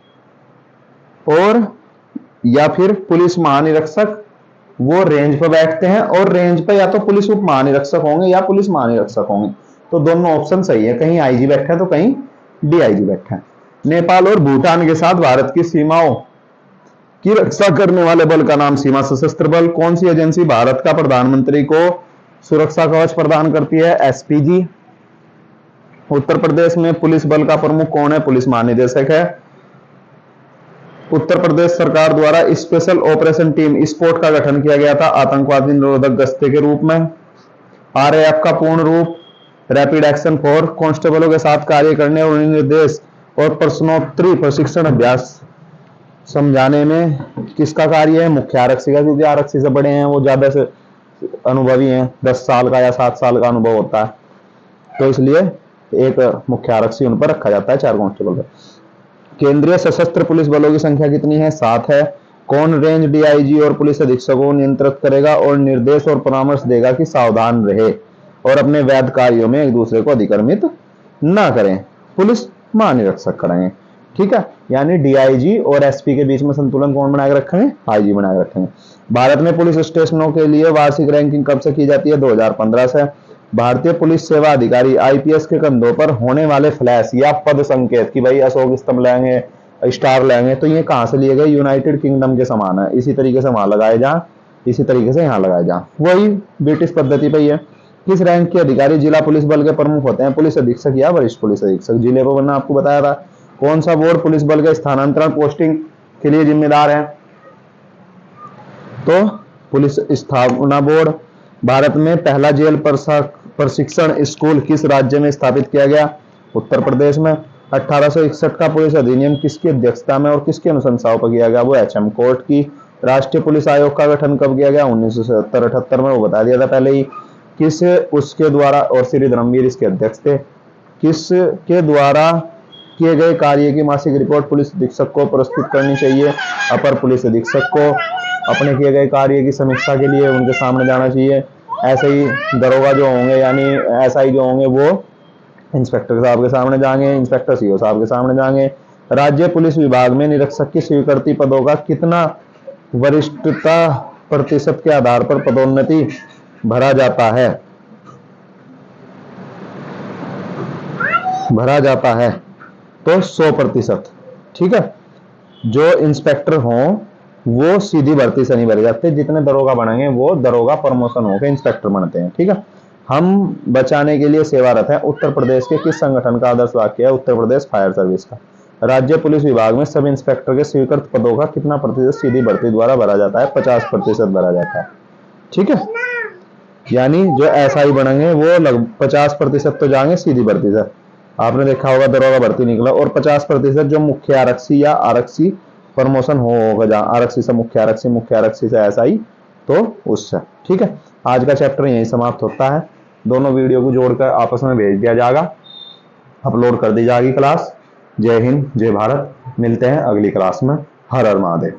Speaker 1: और या फिर पुलिस महानिरीक्षक वो रेंज पर बैठते हैं, और रेंज पर या तो पुलिस उप महानिरीक्षक होंगे या पुलिस महानिरीक्षक होंगे। तो दोनों ऑप्शन सही है, कहीं आईजी बैठा है तो कहीं डीआईजी बैठा है। नेपाल और भूटान के साथ भारत की सीमाओं की रक्षा करने वाले बल का नाम सीमा सशस्त्र बल। कौन सी एजेंसी भारत का प्रधानमंत्री को सुरक्षा कवच प्रदान करती है? एसपीजी। उत्तर प्रदेश में पुलिस बल का प्रमुख कौन है? पुलिस महानिदेशक है। उत्तर प्रदेश सरकार द्वारा स्पेशल ऑपरेशन टीम स्पोर्ट का गठन किया गया था आतंकवादी निरोधक दस्ते के रूप में। आरएएफ का पूर्ण रूप रैपिड एक्शन फोर्स। कांस्टेबलों के साथ कार्य करने और निर्देश और प्रश्नोत्तरी प्रशिक्षण अभ्यास समझाने में किसका कार्य है? मुख्य आरक्षी का, क्योंकि आरक्षी से बड़े हैं, वो ज्यादा से अनुभवी हैं, 10 साल का या 7 साल का अनुभव होता है, तो इसलिए एक मुख्य आरक्षी उन पर रखा जाता है 4 कांस्टेबल पर। केंद्रीय सशस्त्र पुलिस बलों की संख्या कितनी है? 7 है। कौन रेंज डीआईजी और पुलिस अधीक्षकों को नियंत्रित करेगा और निर्देश और परामर्श देगा कि सावधान रहे और अपने वैध कार्यों में एक दूसरे को अधिक्रमित ना करें? पुलिस महानिरीक्षक करेंगे। ठीक है, यानी डीआईजी और एसपी के बीच में संतुलन कौन बनाए रखेंगे? आईजी बनाए रखेंगे। भारत में पुलिस स्टेशनों के लिए वार्षिक रैंकिंग कब से की जाती है? 2015 से। भारतीय पुलिस सेवा अधिकारी आईपीएस के कंधों पर होने वाले फ्लैश या पद संकेत कि भाई अशोक स्तंभ लेंगे, स्टार लेंगे, तो ये कहां से लिए गए? यूनाइटेड किंगडम के समान है। इसी तरीके से वहां लगाए जा, इसी तरीके से यहाँ लगाए जा, वही ब्रिटिश पद्धति पे ही है। किस रैंक के अधिकारी जिला पुलिस बल के प्रमुख होते हैं? पुलिस अधीक्षक या वरिष्ठ पुलिस अधीक्षक। जिले पर बनना आपको बताया था। कौन सा बोर्ड पुलिस बल के स्थानांतरण पोस्टिंग के लिए जिम्मेदार है? तो पुलिस स्थापना बोर्ड। भारत में पहला जेल प्रशिक्षण स्कूल किस राज्य में स्थापित किया गया? उत्तर प्रदेश में। 1861 का पुलिस अधिनियम किसकी अध्यक्षता में और किसकी अनुशंसाओं पर किया गया? वो एचएम कोर्ट की। राष्ट्रीय पुलिस आयोग का गठन कब किया गया? 1977-78 में, वो बता दिया था पहले ही। किस उसके द्वारा, और श्री धर्मवीर इसके अध्यक्ष थे, किसके द्वारा किए गए कार्य की मासिक रिपोर्ट पुलिस अधीक्षक को प्रस्तुत करनी चाहिए? अपर पुलिस अधीक्षक को अपने किए गए कार्य की समीक्षा के लिए उनके सामने जाना चाहिए। ऐसे ही दरोगा जो होंगे यानी एसआई जो होंगे वो इंस्पेक्टर साहब के सामने जाएंगे, इंस्पेक्टर सीओ साहब के सामने जाएंगे। राज्य पुलिस विभाग में निरीक्षक की स्वीकृति पदों का कितना वरिष्ठता प्रतिशत के आधार पर पदोन्नति भरा जाता है? तो 100%। ठीक है, जो इंस्पेक्टर हों वो सीधी भर्ती से नहीं भरे जाते, जितने दरोगा बनेंगे वो दरोगा प्रमोशन होकर इंस्पेक्टर बनते हैं। ठीक है, हम बचाने के लिए सेवारत हैं। उत्तर प्रदेश के किस संगठन का आदर्श वाक्य है? उत्तर प्रदेश फायर सर्विस का। राज्य पुलिस विभाग में सब इंस्पेक्टर के स्वीकृत पदों का कितना प्रतिशत सीधी भर्ती द्वारा भरा जाता है? 50% भरा जाता है। ठीक है, यानी जो एसआई बनेंगे वो लगभग 50% तो जाएंगे सीधी भर्ती से। आपने देखा होगा दरोगा भर्ती निकला, और 50% जो मुख्य आरक्षी या आरक्षी प्रमोशन होगा, आरक्षी से मुख्य आरक्षी, मुख्य आरक्षी से एसआई, तो उससे। ठीक है, आज का चैप्टर यहीं समाप्त होता है। दोनों वीडियो को जोड़कर आपस में भेज दिया जाएगा, अपलोड कर दी जाएगी क्लास। जय हिंद, जय भारत। मिलते हैं अगली क्लास में। हर हर महादेव।